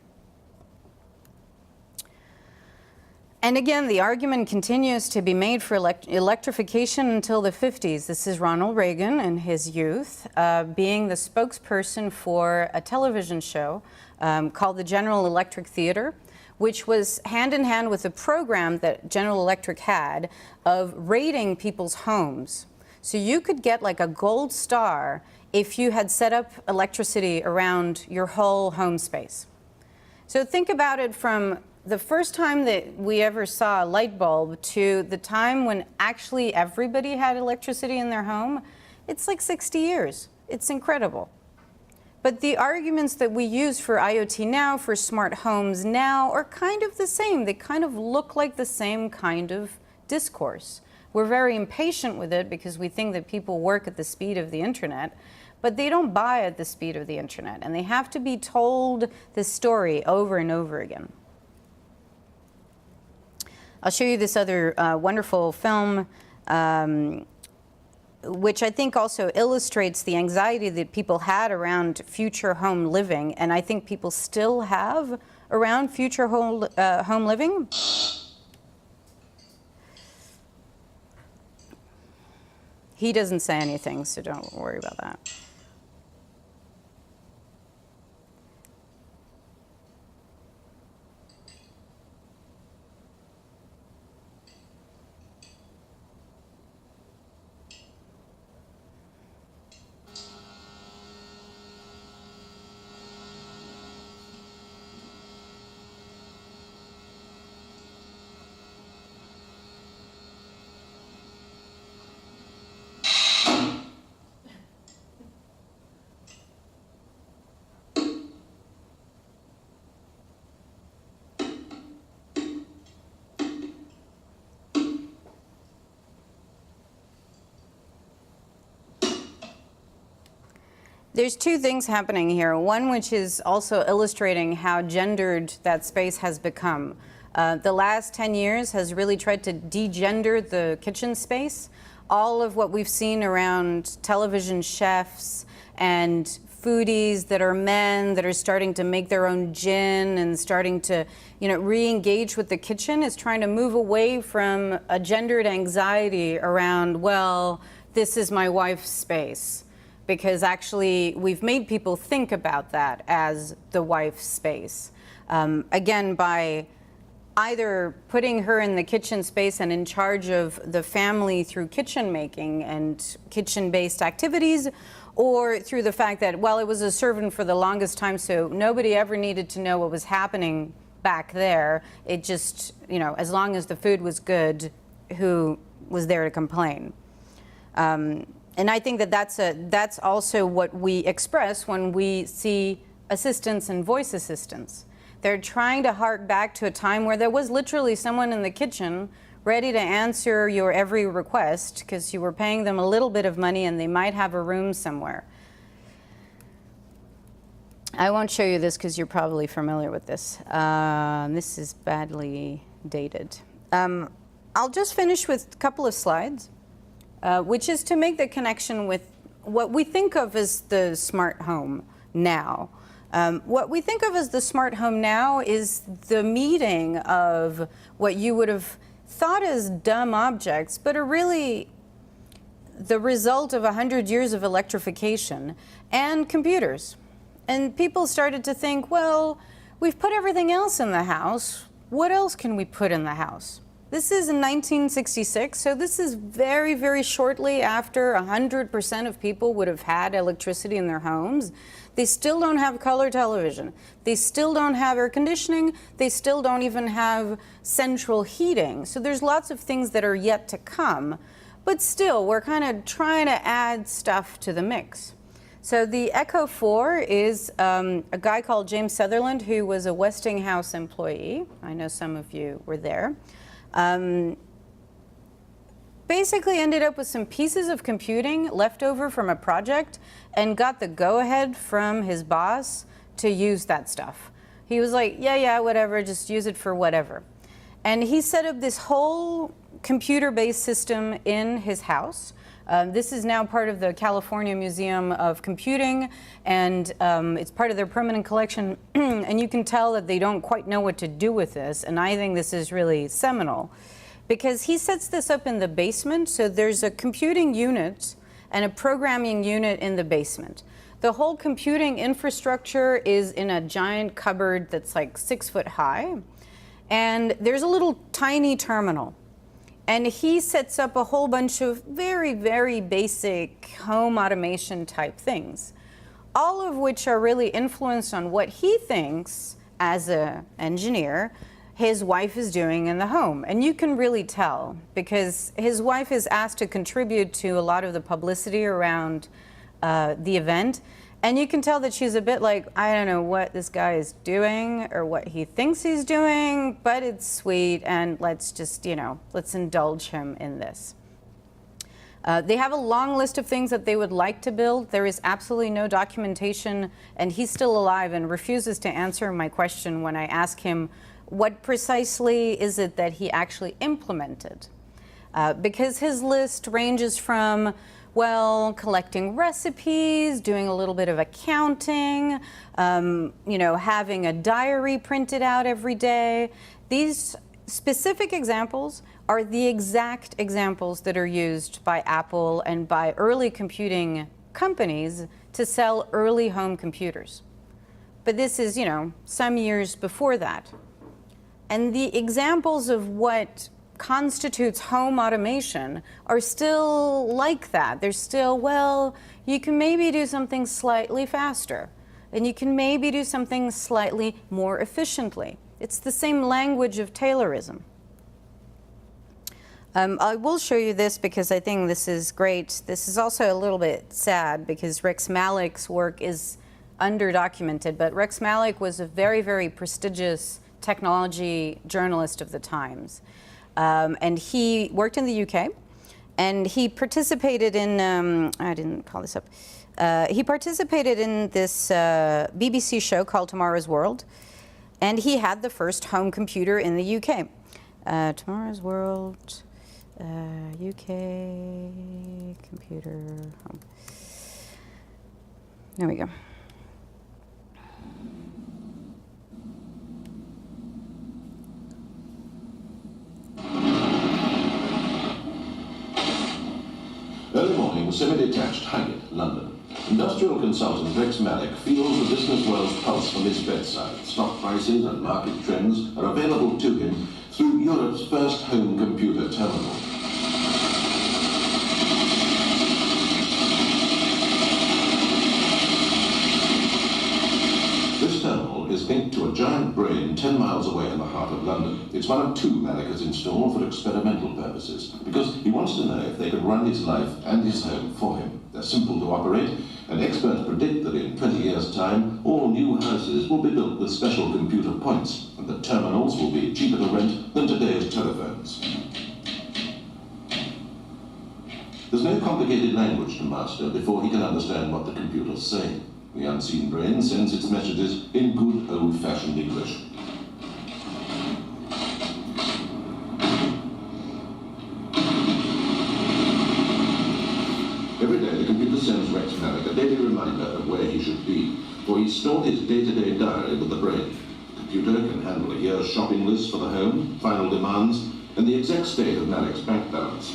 And again, the argument continues to be made for electrification until the 50s. This is Ronald Reagan in his youth, being the spokesperson for a television show called the General Electric Theater, which was hand in hand with a program that General Electric had of rating people's homes. So you could get like a gold star if you had set up electricity around your whole home space. So think about it from the first time that we ever saw a light bulb to the time when actually everybody had electricity in their home. It's like 60 years. It's incredible. But the arguments that we use for IoT now, for smart homes now, are kind of the same. They kind of look like the same kind of discourse. We're very impatient with it because we think that people work at the speed of the internet, but they don't buy at the speed of the internet, and they have to be told the story over and over again. I'll show you this other wonderful film, which I think also illustrates the anxiety that people had around future home living, and I think people still have around future home living. He doesn't say anything, so don't worry about that. There's two things happening here. One which is also illustrating how gendered that space has become. The last 10 years has really tried to degender the kitchen space. All of what we've seen around television chefs and foodies that are men that are starting to make their own gin and starting to, re-engage with the kitchen is trying to move away from a gendered anxiety around, well, this is my wife's space. Because actually we've made people think about that as the wife's space. Again, by either putting her in the kitchen space and in charge of the family through kitchen making and kitchen-based activities, or through the fact that, well, it was a servant for the longest time, so nobody ever needed to know what was happening back there. It just, as long as the food was good, who was there to complain? And I think that that's also what we express when we see assistants and voice assistants. They're trying to hark back to a time where there was literally someone in the kitchen ready to answer your every request because you were paying them a little bit of money and they might have a room somewhere. I won't show you this because you're probably familiar with this. This is badly dated. I'll just finish with a couple of slides, which is to make the connection with what we think of as the smart home now. What we think of as the smart home now is the meeting of what you would have thought as dumb objects, but are really the result of 100 years of electrification and computers. And people started to think, well, we've put everything else in the house. What else can we put in the house? This is in 1966, so this is very, very shortly after 100% of people would have had electricity in their homes. They still don't have color television. They still don't have air conditioning. They still don't even have central heating. So there's lots of things that are yet to come. But still, we're kind of trying to add stuff to the mix. So the Echo 4 is a guy called James Sutherland, who was a Westinghouse employee. I know some of you were there. Basically ended up with some pieces of computing left over from a project and got the go-ahead from his boss to use that stuff. He was like, yeah, whatever, just use it for whatever. And he set up this whole computer-based system in his house. This is now part of the California Museum of Computing, and it's part of their permanent collection. And you can tell that they don't quite know what to do with this, and I think this is really seminal. Because he sets this up in the basement, so there's a computing unit and a programming unit in the basement. The whole computing infrastructure is in a giant cupboard that's like 6 foot high, and there's a little tiny terminal. And he sets up a whole bunch of very, very basic home automation type things, all of which are really influenced on what he thinks, as an engineer, his wife is doing in the home. And you can really tell, because his wife is asked to contribute to a lot of the publicity around the event. And you can tell that she's a bit like, I don't know what this guy is doing or what he thinks he's doing, but it's sweet, and let's just, let's indulge him in this. They have a long list of things that they would like to build. There is absolutely no documentation, and he's still alive and refuses to answer my question when I ask him what precisely is it that he actually implemented. Because his list ranges from, well, collecting recipes, doing a little bit of accounting, having a diary printed out every day. These specific examples are the exact examples that are used by Apple and by early computing companies to sell early home computers. But this is, some years before that. And the examples of what constitutes home automation are still like that. They're still, well, you can maybe do something slightly faster, and you can maybe do something slightly more efficiently. It's the same language of Taylorism. I will show you this because I think this is great. This is also a little bit sad because Rex Malik's work is underdocumented, but Rex Malik was a very, very prestigious technology journalist of the times. And he worked in the UK, and he participated in, I didn't call this up, he participated in this BBC show called Tomorrow's World, and he had the first home computer in the UK. Tomorrow's World, UK computer home. There we go. Early morning, semi-detached Highgate, London. Industrial consultant Rex Malik feels the business world's pulse from his bedside. Stock prices and market trends are available to him through Europe's first home computer terminal. This terminal is linked to a giant brain 10 miles away in the heart of London. It's one of two Malik has installed for experimental purposes, because he wants to know if they can run his life and his home for him. They're simple to operate, and experts predict that in 20 years' time, all new houses will be built with special computer points, and the terminals will be cheaper to rent than today's telephones. There's no complicated language to master before he can understand what the computer's saying. The unseen brain sends its messages in good old-fashioned English. Every day the computer sends Rex Malik a daily reminder of where he should be, for he's stored his day-to-day diary with the brain. The computer can handle a year's shopping list for the home, final demands, and the exact state of Malik's bank balance.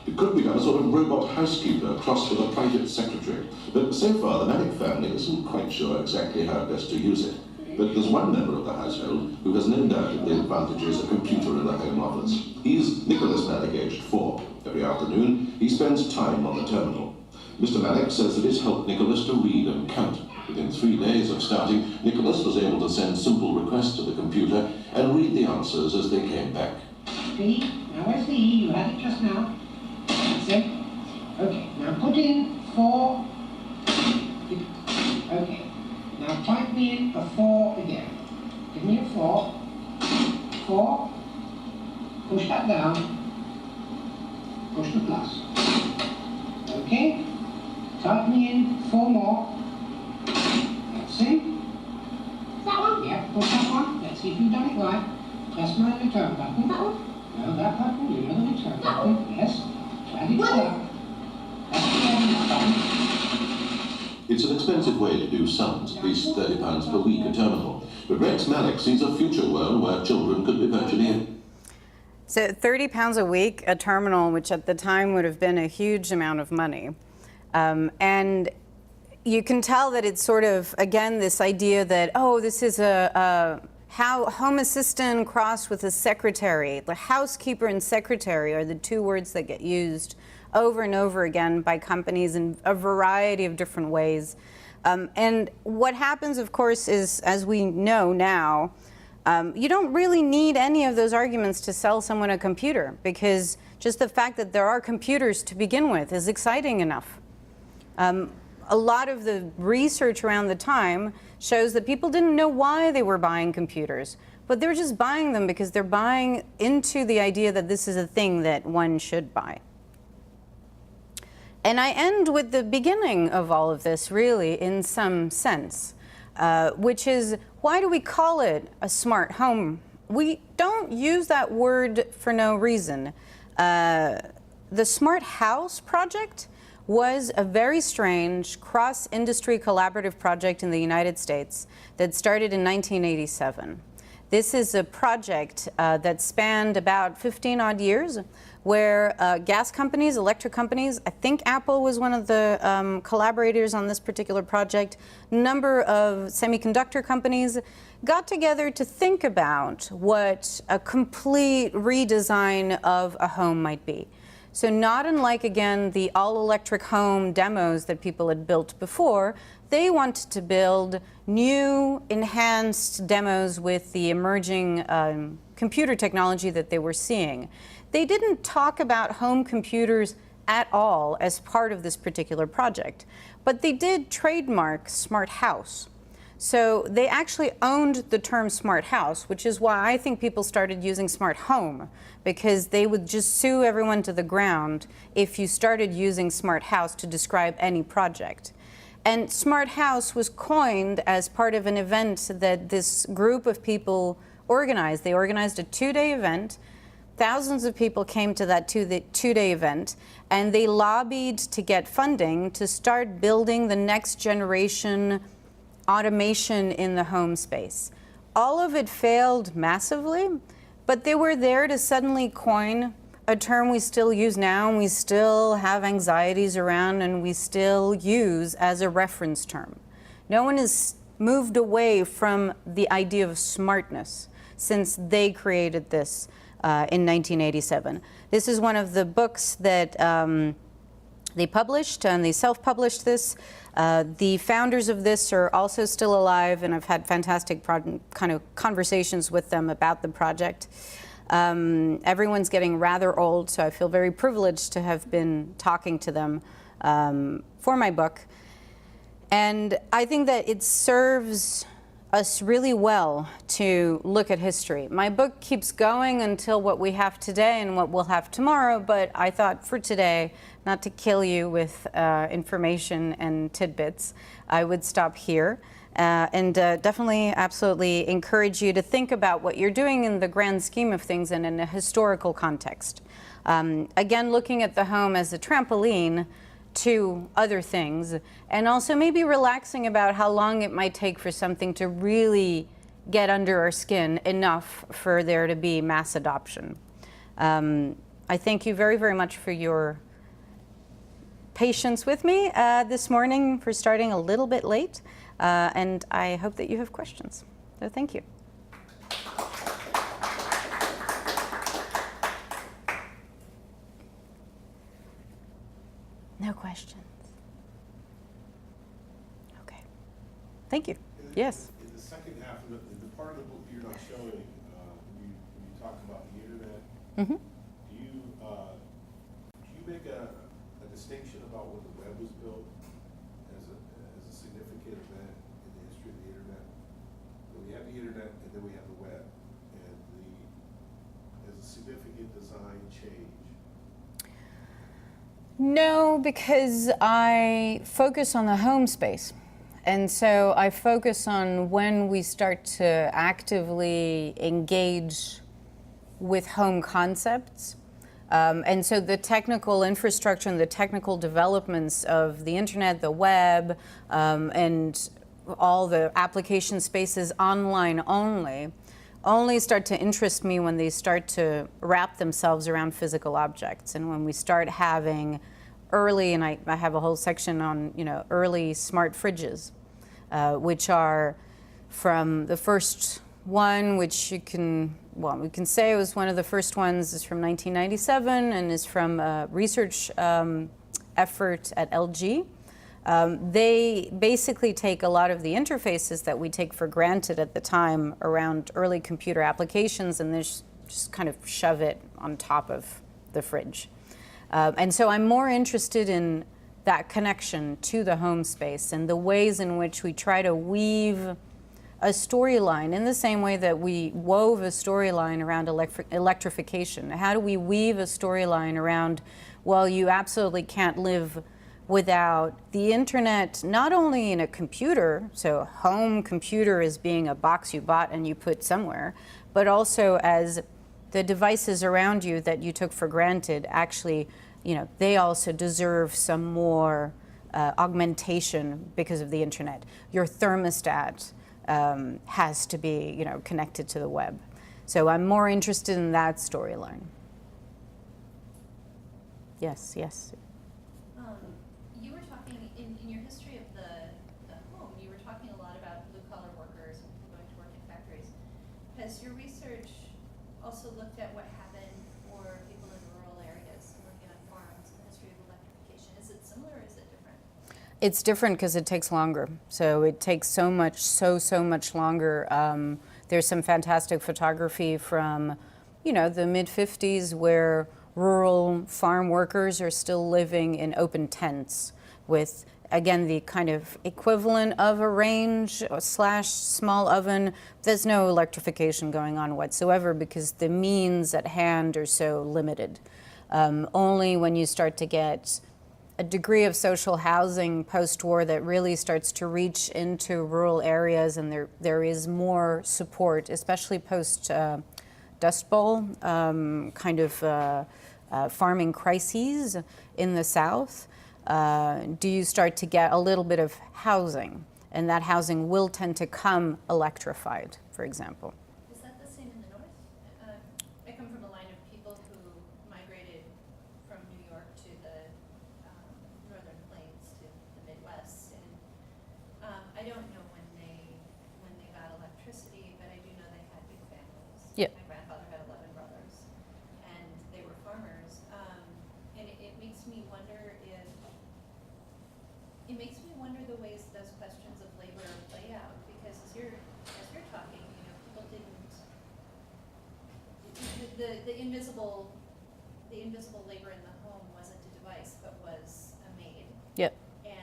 It could become a sort of robot housekeeper crossed with a private secretary, but so far the Malik family isn't quite sure exactly how best to use it. But there's one member of the household who has no doubt of the advantages a computer in the home offers. He's Nicholas Malik, aged 4. Every afternoon, he spends time on the terminal. Mr. Malik says that it's helped Nicholas to read and count. Within 3 days of starting, Nicholas was able to send simple requests to the computer and read the answers as they came back. E, now where's the E? You had it just now. That's it. Okay, now put in 4. Okay. Now type me in a 4 again. Give me a 4. 4. Push that down. Push the plus. Okay. Type me in 4 more. Let's see. That one? Yeah, push that one. Let's see if you've done it right. Press my return button. That one? No, that button. You know the return button. Yes. Add it to that. That's the button. It's an expensive way to do sums, at least £30 per week a terminal. But Rex Malik sees a future world where children could be virtually in. So £30 a week, a terminal, which at the time would have been a huge amount of money. And you can tell that it's sort of, again, this idea that, oh, this is a home assistant crossed with a secretary. The housekeeper and secretary are the two words that get used over and over again by companies in a variety of different ways. And what happens, of course, is, as we know now, you don't really need any of those arguments to sell someone a computer, because just the fact that there are computers to begin with is exciting enough. A lot of the research around the time shows that people didn't know why they were buying computers, but they were just buying them because they're buying into the idea that this is a thing that one should buy. And I end with the beginning of all of this, really, in some sense, which is, why do we call it a smart home? We don't use that word for no reason. The Smart House project was a very strange cross-industry collaborative project in the United States that started in 1987. This is a project that spanned about 15 odd years, where gas companies, electric companies, I think Apple was one of the collaborators on this particular project, a number of semiconductor companies got together to think about what a complete redesign of a home might be. So not unlike, again, the all-electric home demos that people had built before, they wanted to build new, enhanced demos with the emerging computer technology that they were seeing. They didn't talk about home computers at all as part of this particular project, but they did trademark Smart House. So they actually owned the term Smart House, which is why I think people started using Smart Home, because they would just sue everyone to the ground if you started using Smart House to describe any project. And Smart House was coined as part of an event that this group of people organized. They organized a 2-day event. Thousands of people came to that two-day event, and they lobbied to get funding to start building the next generation automation in the home space. All of it failed massively, but they were there to suddenly coin a term we still use now, and we still have anxieties around, and we still use as a reference term. No one has moved away from the idea of smartness since they created this in 1987. This is one of the books that they published, and they self-published this. The founders of this are also still alive, and I've had fantastic kind of conversations with them about the project. Everyone's getting rather old, so I feel very privileged to have been talking to them for my book. And I think that it serves us really well to look at history. My book keeps going until what we have today and what we'll have tomorrow, but I thought for today, not to kill you with information and tidbits, I would stop here. And definitely, absolutely encourage you to think about what you're doing in the grand scheme of things and in a historical context. Again, looking at the home as a trampoline to other things, and also maybe relaxing about how long it might take for something to really get under our skin enough for there to be mass adoption. I thank you very, very much for your patience with me this morning, for starting a little bit late, and I hope that you have questions. So thank you. No questions. Okay. Thank you. Yes. In the second half of the part of the book you're not showing, you talk about the internet. Mm-hmm. Do you make a distinction about when the web was built as a significant event in the history of the internet? So we have the internet, and then we have the web, and as a significant design change. No, because I focus on the home space. And so I focus on when we start to actively engage with home concepts. And so the technical infrastructure and the technical developments of the internet, the web, and all the application spaces online only start to interest me when they start to wrap themselves around physical objects, and when we start having early, and I have a whole section on early smart fridges, which are from the first one, which we can say it was one of the first ones, is from 1997 and is from a research effort at LG. They basically take a lot of the interfaces that we take for granted at the time around early computer applications, and they just kind of shove it on top of the fridge. And so I'm more interested in that connection to the home space and the ways in which we try to weave a storyline in the same way that we wove a storyline around electrification. How do we weave a storyline around, well, you absolutely can't live without the internet, not only in a computer, so home computer as being a box you bought and you put somewhere, but also as the devices around you that you took for granted, actually, they also deserve some more augmentation because of the internet. Your thermostat has to be, connected to the web. So I'm more interested in that storyline. Yes. You were talking, in your history of the home, you were talking a lot about blue-collar workers and people going to work in factories. Has your research also looked at what happened for people in rural areas working on farms in the history of electrification? Is it similar or is it different? It's different because it takes longer. So it takes so much longer. There's some fantastic photography from, the mid-50s where rural farm workers are still living in open tents with, again, the kind of equivalent of a range / small oven. There's no electrification going on whatsoever because the means at hand are so limited. Only when you start to get a degree of social housing post-war that really starts to reach into rural areas, and there is more support, especially post Dust Bowl kind of farming crises in the South, do you start to get a little bit of housing, and that housing will tend to come electrified, for example. Is that the same in the north? I come from a line of people who migrated it makes me wonder the ways those questions of labor play out, because as you're talking, you know, people didn't, the invisible labor in the home wasn't a device, but was a maid. Yep. And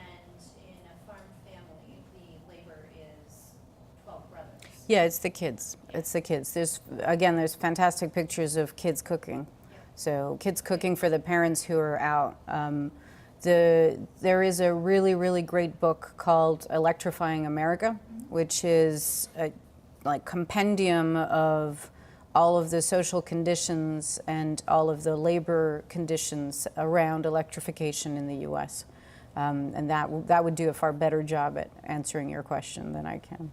in a farm family, the labor is 12 brothers. Yeah, it's the kids. It's the kids. There's fantastic pictures of kids cooking. Yeah. So kids cooking for the parents who are out. There is a really, really great book called Electrifying America, which is a compendium of all of the social conditions and all of the labor conditions around electrification in the U.S. And that would do a far better job at answering your question than I can.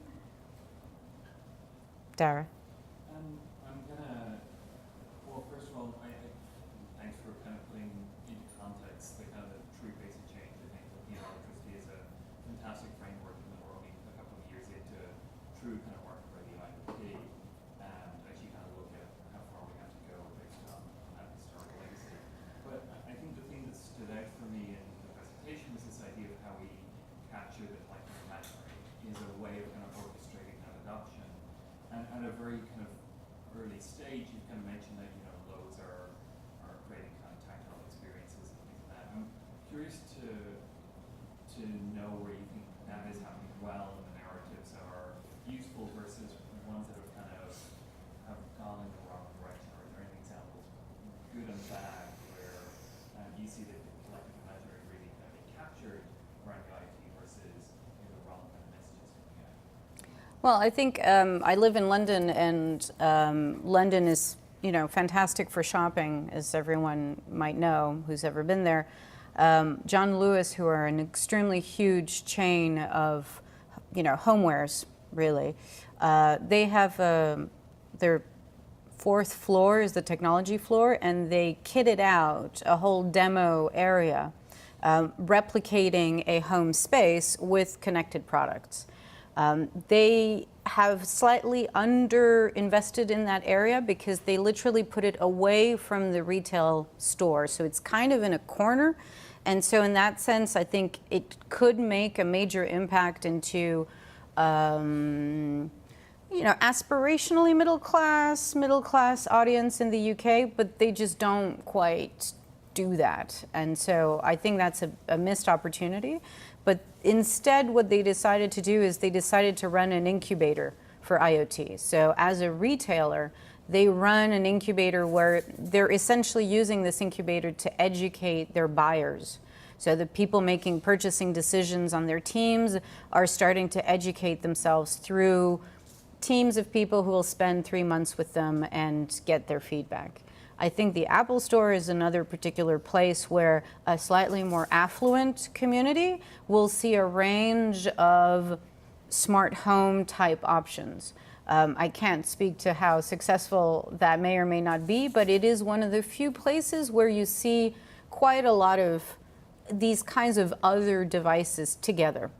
Dara? I'm gonna, well, first of all, thanks for kind of putting into context the kind of the true pace of change. I think looking at electricity is a fantastic framework, and we're only a couple of years into true kind of work for the IoT, and as you kind of look at how far we have to go based on that historical legacy. But I think the thing that stood out for me in the presentation was this idea of how we capture the collective imaginary is a way of kind of orchestrating that adoption. And at a very kind of early stage, you kind of mentioned that, you know, loads are creating kind of tactile experiences and things like that. I'm curious to know where you think that is happening well and the narratives are useful versus ones that have gone in the wrong direction. Or are there any examples, good and bad, where you see that the collective imaginary really kind of being captured around the IoT versus the wrong kind of messages coming out? Well, I think I live in London, and London is, you know, fantastic for shopping, as everyone might know who's ever been there. John Lewis, who are an extremely huge chain of, you know, homewares, really. They have their fourth floor is the technology floor, and they kitted out a whole demo area, replicating a home space with connected products. They have slightly under-invested in that area because they literally put it away from the retail store. So it's kind of in a corner. And so in that sense, I think it could make a major impact into, you know, aspirationally middle class audience in the UK, but they just don't quite do that. And so I think that's a missed opportunity. But instead, what they decided to do is they decided to run an incubator for IoT. So as a retailer, they run an incubator where they're essentially using this incubator to educate their buyers. So the people making purchasing decisions on their teams are starting to educate themselves through teams of people who will spend 3 months with them and get their feedback. I think the Apple Store is another particular place where a slightly more affluent community will see a range of smart home type options. I can't speak to how successful that may or may not be, but it is one of the few places where you see quite a lot of these kinds of other devices together.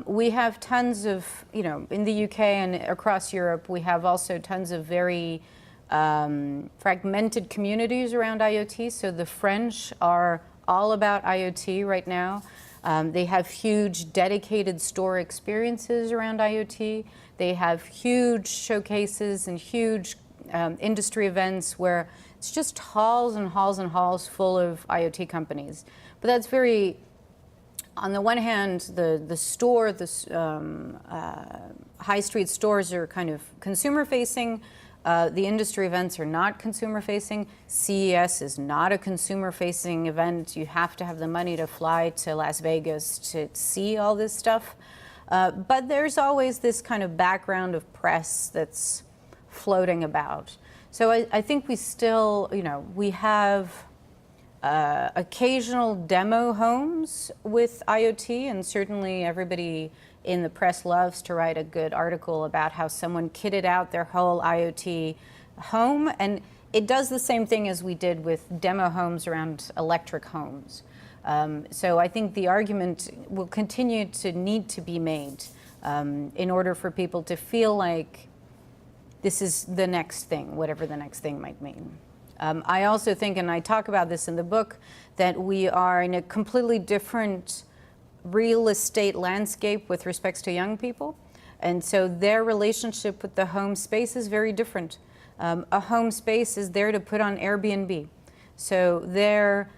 We have tons of, you know, in the UK and across Europe, we have also tons of very fragmented communities around IoT. So the French are all about IoT right now. They have huge dedicated store experiences around IoT. They have huge showcases and huge industry events where it's just halls and halls and halls full of IoT companies. But that's very, on the one hand, the store, high street stores are kind of consumer facing. The industry events are not consumer facing. CES is not a consumer facing event. You have to have the money to fly to Las Vegas to see all this stuff. But there's always this kind of background of press that's floating about. So I think we still, you know, we have occasional demo homes with IoT, and certainly everybody in the press loves to write a good article about how someone kitted out their whole IoT home, and it does the same thing as we did with demo homes around electric homes. So I think the argument will continue to need to be made in order for people to feel like this is the next thing, whatever the next thing might mean. I also think, and I talk about this in the book, that we are in a completely different real estate landscape with respects to young people. And so their relationship with the home space is very different. A home space is there to put on Airbnb. So their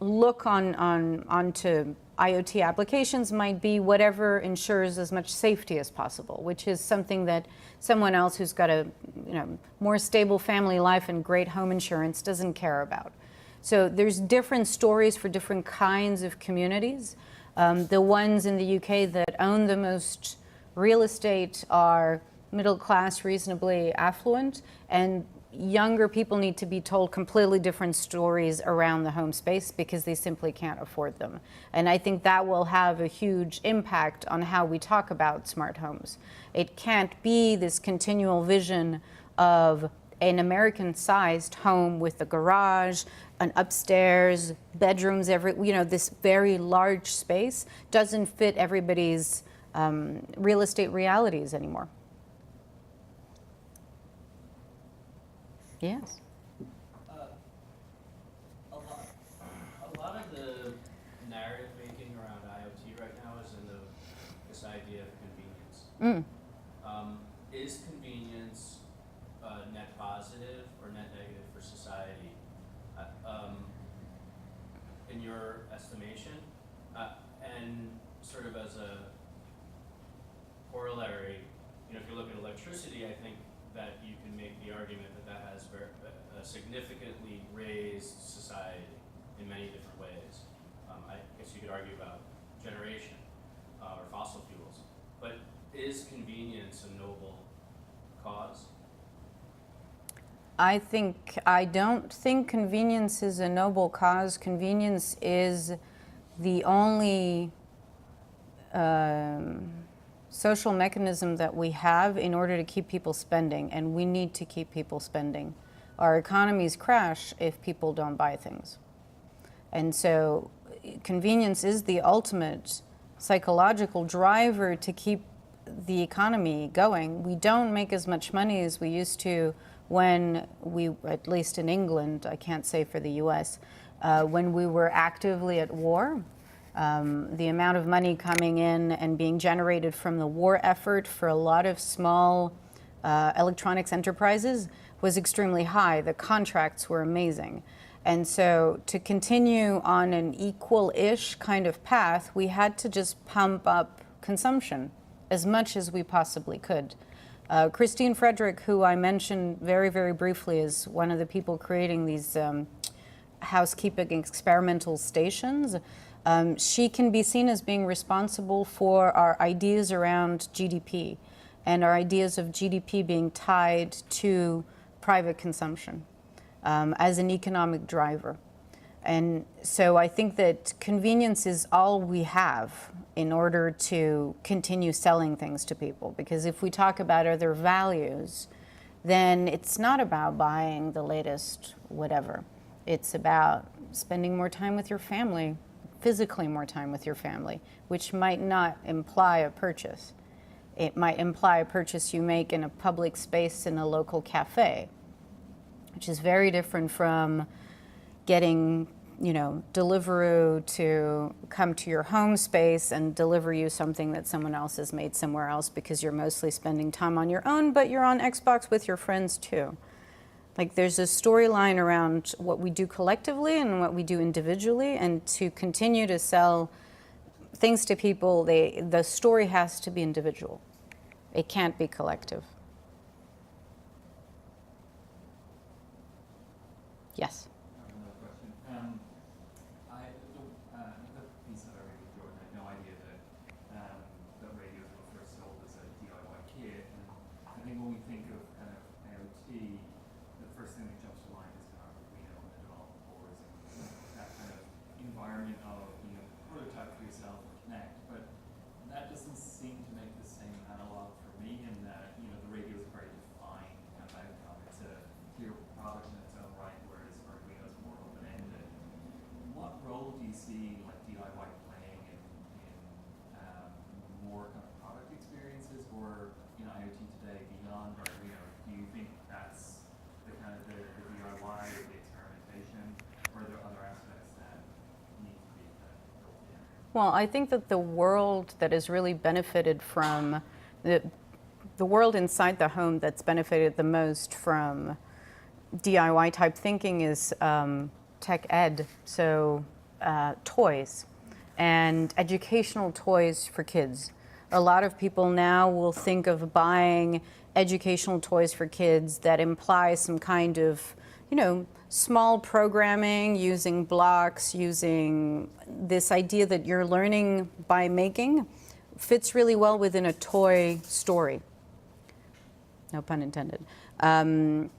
look onto IoT applications might be whatever ensures as much safety as possible, which is something that someone else who's got a more stable family life and great home insurance doesn't care about. So there's different stories for different kinds of communities. The ones in the UK that own the most real estate are middle class, reasonably affluent, and younger people need to be told completely different stories around the home space because they simply can't afford them. And I think that will have a huge impact on how we talk about smart homes. It can't be this continual vision of an American-sized home with a garage, an upstairs, bedrooms, this very large space doesn't fit everybody's real estate realities anymore. Yes. A lot of the narrative making around IoT right now is in this idea of convenience. Is convenience net positive or net negative for society? In your estimation, and sort of as a corollary, if you look at electricity, I think that you can make the argument that has significantly raised society in many different ways. I guess you could argue about generation or fossil fuels, but is convenience a noble cause? I don't think convenience is a noble cause. Convenience is the only social mechanism that we have in order to keep people spending, and we need to keep people spending. Our economies crash if people don't buy things. And so convenience is the ultimate psychological driver to keep the economy going. We don't make as much money as we used to when we, at least in England, I can't say for the US, when we were actively at war. The amount of money coming in and being generated from the war effort for a lot of small electronics enterprises was extremely high. The contracts were amazing. And so to continue on an equal-ish kind of path, we had to just pump up consumption as much as we possibly could. Christine Frederick, who I mentioned very, very briefly, is one of the people creating these housekeeping experimental stations. She can be seen as being responsible for our ideas around GDP and our ideas of GDP being tied to private consumption as an economic driver. And so I think that convenience is all we have in order to continue selling things to people. Because if we talk about other values, then it's not about buying the latest whatever. It's about spending more time with your family, physically more time with your family, which might not imply a purchase. It might imply a purchase you make in a public space in a local cafe, which is very different from getting, Deliveroo to come to your home space and deliver you something that someone else has made somewhere else because you're mostly spending time on your own, but you're on Xbox with your friends too. Like there's a storyline around what we do collectively and what we do individually, and to continue to sell things to people, the story has to be individual. It can't be collective. Yes? Another question. The piece that I read with Jordan, I had no idea that radios were first sold as a DIY kit. And I think when we think of kind of IoT, the first thing that jumps to mind is kind of Arduino and the development boards and that kind of environment of prototype for yourself and connect. But that doesn't seem to make the same analog for me in that the radio is a very defined kind of outcome. It's a clear product in its own right, whereas Arduino Well, I think that the world that has really benefited from the world inside the home that's benefited the most from DIY type thinking is tech ed, so toys and educational toys for kids. A lot of people now will think of buying educational toys for kids that imply some kind of, small programming, using blocks, using this idea that you're learning by making, fits really well within a toy story. No pun intended. And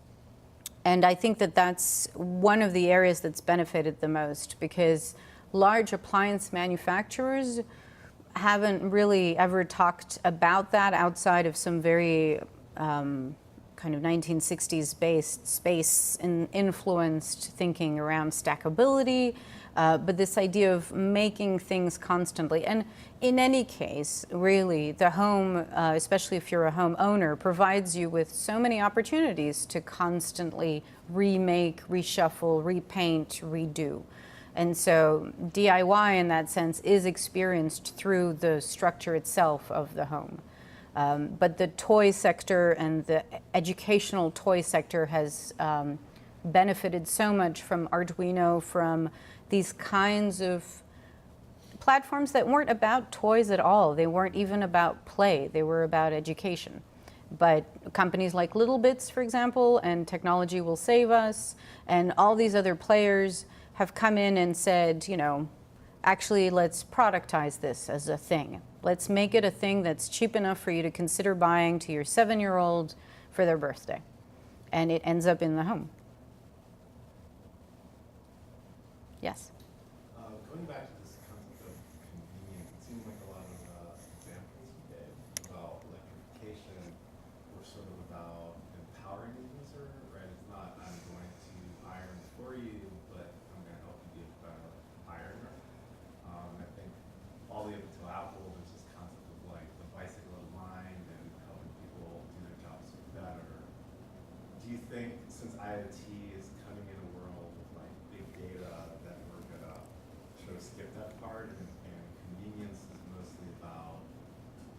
I think that that's one of the areas that's benefited the most, because large appliance manufacturers haven't really ever talked about that outside of some very kind of 1960s based space and influenced thinking around stackability, but this idea of making things constantly. And in any case, really, the home, especially if you're a home owner, provides you with so many opportunities to constantly remake, reshuffle, repaint, redo. And so DIY in that sense is experienced through the structure itself of the home. But the toy sector and the educational toy sector has benefited so much from Arduino, from these kinds of platforms that weren't about toys at all. They weren't even about play. They were about education. But companies like Little Bits, for example, and Technology Will Save Us, and all these other players have come in and said, actually, let's productize this as a thing. Let's make it a thing that's cheap enough for you to consider buying to your 7-year-old for their birthday. And it ends up in the home. Yes? Going back to this concept of convenience, it seems like a lot of examples you gave about electrification were sort of about empowering the user, right? It's not, I'm going to iron for you, but I'm going to help you be a better ironer. I think all the way up until Apple, there's this concept of like the bicycle of mind and helping people do their jobs better. Do you think, since IoT is coming in a world with like big data, that we're gonna sort of skip that part, and convenience is mostly about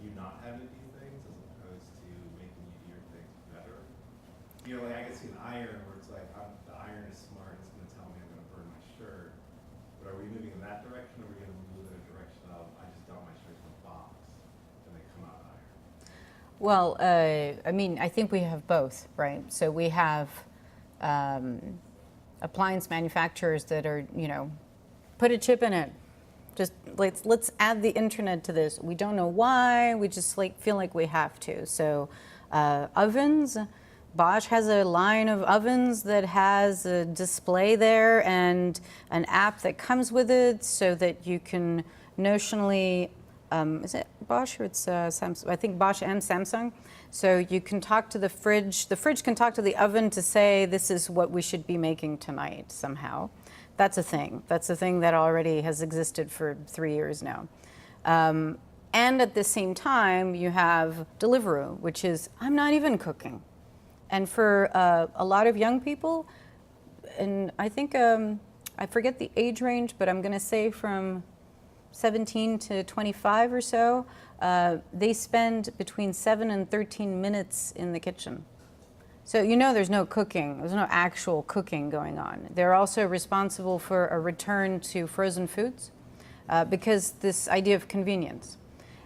you not having to do things as opposed to making you do your things better? Like I can see an iron where it's like, the iron is smart, it's gonna tell me I'm gonna burn my shirt. But are we moving in that direction, or are we gonna move in a direction of I just dump my shirts in a box and they come out iron? Well, I think we have both, right? So we have appliance manufacturers that are, put a chip in it. Just let's add the internet to this. We don't know why. We just feel like we have to. So ovens. Bosch has a line of ovens that has a display there and an app that comes with it, so that you can notionally. Is it Bosch or it's Samsung? I think Bosch and Samsung. So you can talk to the fridge. The fridge can talk to the oven to say, this is what we should be making tonight somehow. That's a thing. That's a thing that already has existed for 3 years now. And at the same time, you have Deliveroo, which is, I'm not even cooking. And for a lot of young people, and I think, I forget the age range, but I'm going to say from 17 to 25 or so, they spend between 7 and 13 minutes in the kitchen. So there's no cooking, there's no actual cooking going on. They're also responsible for a return to frozen foods because this idea of convenience.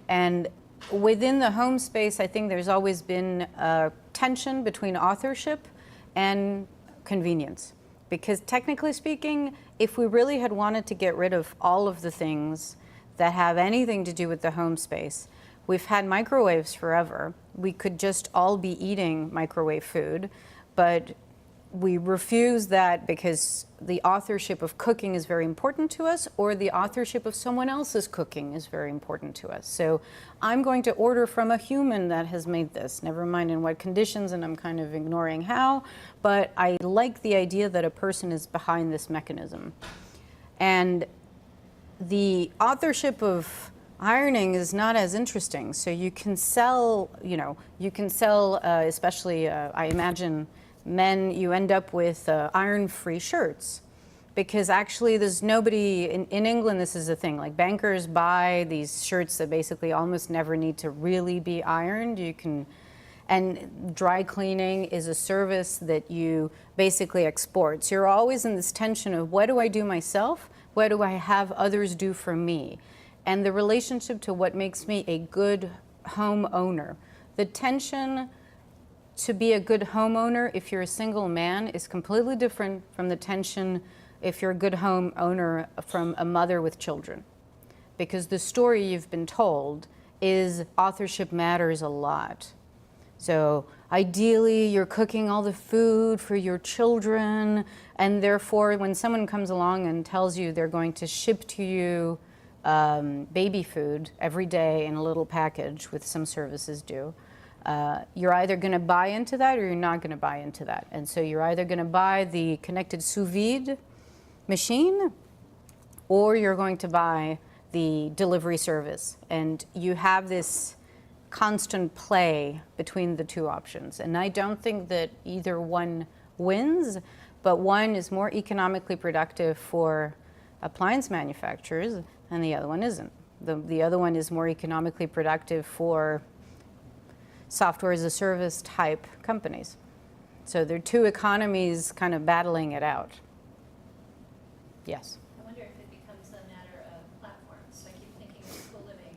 And within the home space, I think there's always been a tension between authorship and convenience. Because technically speaking, if we really had wanted to get rid of all of the things that have anything to do with the home space, we've had microwaves forever. We could just all be eating microwave food, but we refuse that because the authorship of cooking is very important to us, or the authorship of someone else's cooking is very important to us. So I'm going to order from a human that has made this, never mind in what conditions, and I'm kind of ignoring how, but I like the idea that a person is behind this mechanism. And the authorship of ironing is not as interesting. So you can sell, especially I imagine men, you end up with iron-free shirts. because actually there's nobody, in England this is a thing, like bankers buy these shirts that basically almost never need to really be ironed. You can, and dry cleaning is a service that you basically export. So you're always in this tension of what do I do myself? What do I have others do for me? And the relationship to what makes me a good homeowner. The tension to be a good homeowner if you're a single man is completely different from the tension if you're a good homeowner from a mother with children. Because the story you've been told is authorship matters a lot. So ideally you're cooking all the food for your children, and therefore when someone comes along and tells you they're going to ship to you baby food every day in a little package with some services due, you're either going to buy into that or you're not going to buy into that. And so you're either going to buy the connected sous vide machine or you're going to buy the delivery service. And you have this constant play between the two options. And I don't think that either one wins, but one is more economically productive for appliance manufacturers and the other one isn't. The other one is more economically productive for software as a service type companies. So there are two economies kind of battling it out. Yes. I wonder if it becomes a matter of platforms. So I keep thinking of the co-living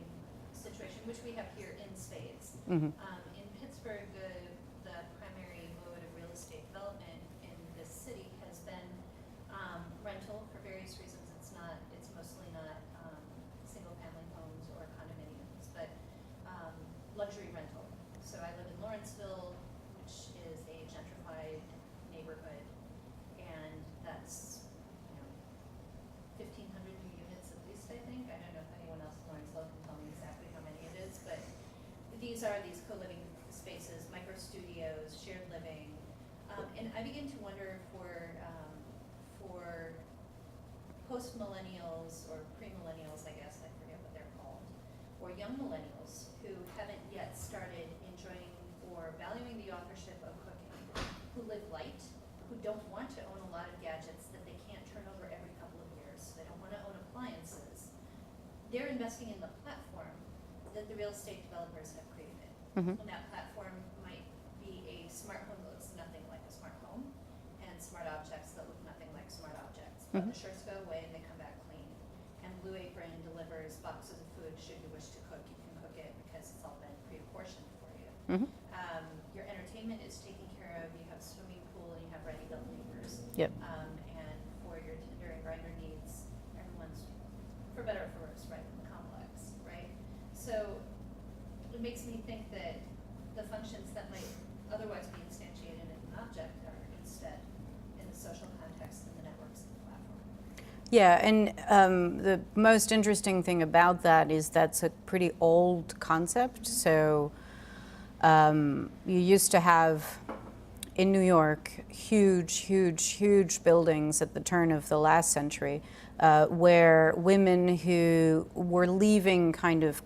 situation, which we have here in spades. Mm-hmm. In Pittsburgh, the primary mode of real estate development in this city has been rental for various reasons. It's mostly not single-family homes or condominiums, but luxury rental. So I live in Lawrenceville, which is a gentrified neighborhood, and that's 1,500 new units at least, I think. I don't know if anyone else in Lawrenceville can tell me exactly how many it is, but these are these co-living spaces, micro studios, shared living, and I begin to wonder for post-millennials or pre-millennials, I guess, I forget what they're called, or young millennials who haven't yet started enjoying or valuing the authorship of cooking, who live light, who don't want to own a lot of gadgets that they can't turn over every couple of years. They don't want to own appliances. They're investing in the platform that the real estate developers have created. Mm-hmm. And that platform might be a smart home that looks nothing like a smart home, and smart objects that look nothing like smart objects. But Mm-hmm. the shirts go away and they come back clean. And Blue Apron delivers boxes of food should you wish to cook. You can cook it because it's all been pre-apportioned for you. Mm-hmm. Your entertainment is taken care of. You have swimming pool and you have ready-built neighbors. Yep. And for your Tinder and Grindr needs, everyone's, for better or for worse, right, complex, right? So it makes me think that the functions that might otherwise be instantiated in an object are instead in the social context and the networks of the platform. Yeah, and the most interesting thing about that is that's a pretty old concept. So you used to have, in New York, huge buildings at the turn of the last century where women who were leaving kind of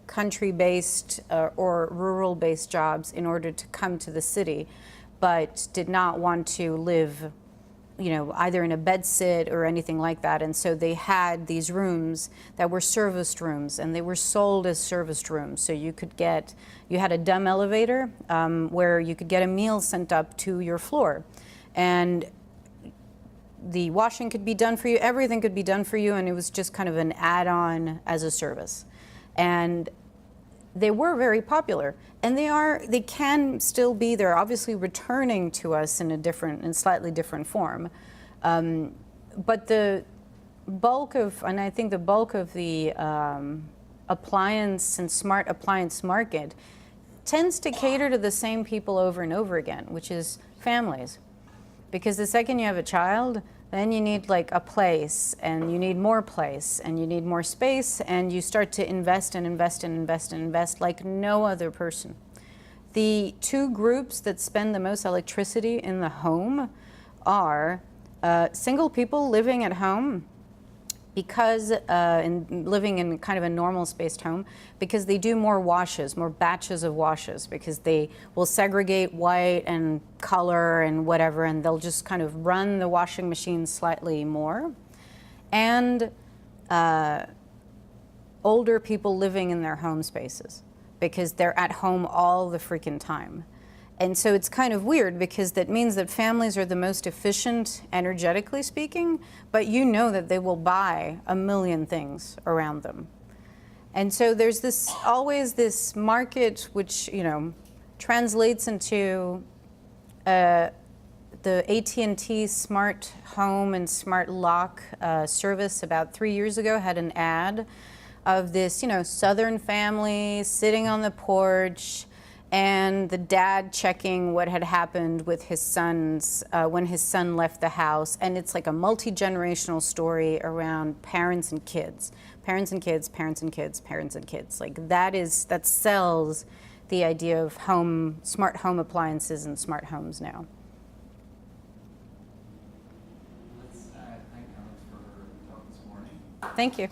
country-based or rural-based jobs in order to come to the city, but did not want to live, either in a bedsit or anything like that. And so they had these rooms that were serviced rooms, and they were sold as serviced rooms. So you had a dumb elevator where you could get a meal sent up to your floor. And the washing could be done for you, everything could be done for you, and it was just kind of an add-on as a service. And they were very popular, and they can still be. They're obviously returning to us in slightly different form. But the bulk of the appliance and smart appliance market tends to cater to the same people over and over again, which is families. Because the second you have a child, then you need like a place, and you need more place, and you need more space, and you start to invest and invest and invest and invest like no other person. The two groups that spend the most electricity in the home are single people living at home because living in kind of a normal spaced home, because they do more washes, more batches of washes, because they will segregate white and color and whatever, and they'll just kind of run the washing machine slightly more. And older people living in their home spaces, because they're at home all the freaking time. And so it's kind of weird, because that means that families are the most efficient, energetically speaking, but you know that they will buy a million things around them. And so there's this always this market which, you know, translates into the AT&T smart home and smart lock service about 3 years ago had an ad of this, you know, Southern family sitting on the porch, and the dad checking what had happened with his sons when his son left the house. And it's like a multi-generational story around parents and kids. Parents and kids, parents and kids, parents and kids. Like that sells the idea of smart home appliances and smart homes now. Let's thank Alex for talking this morning. Thank you.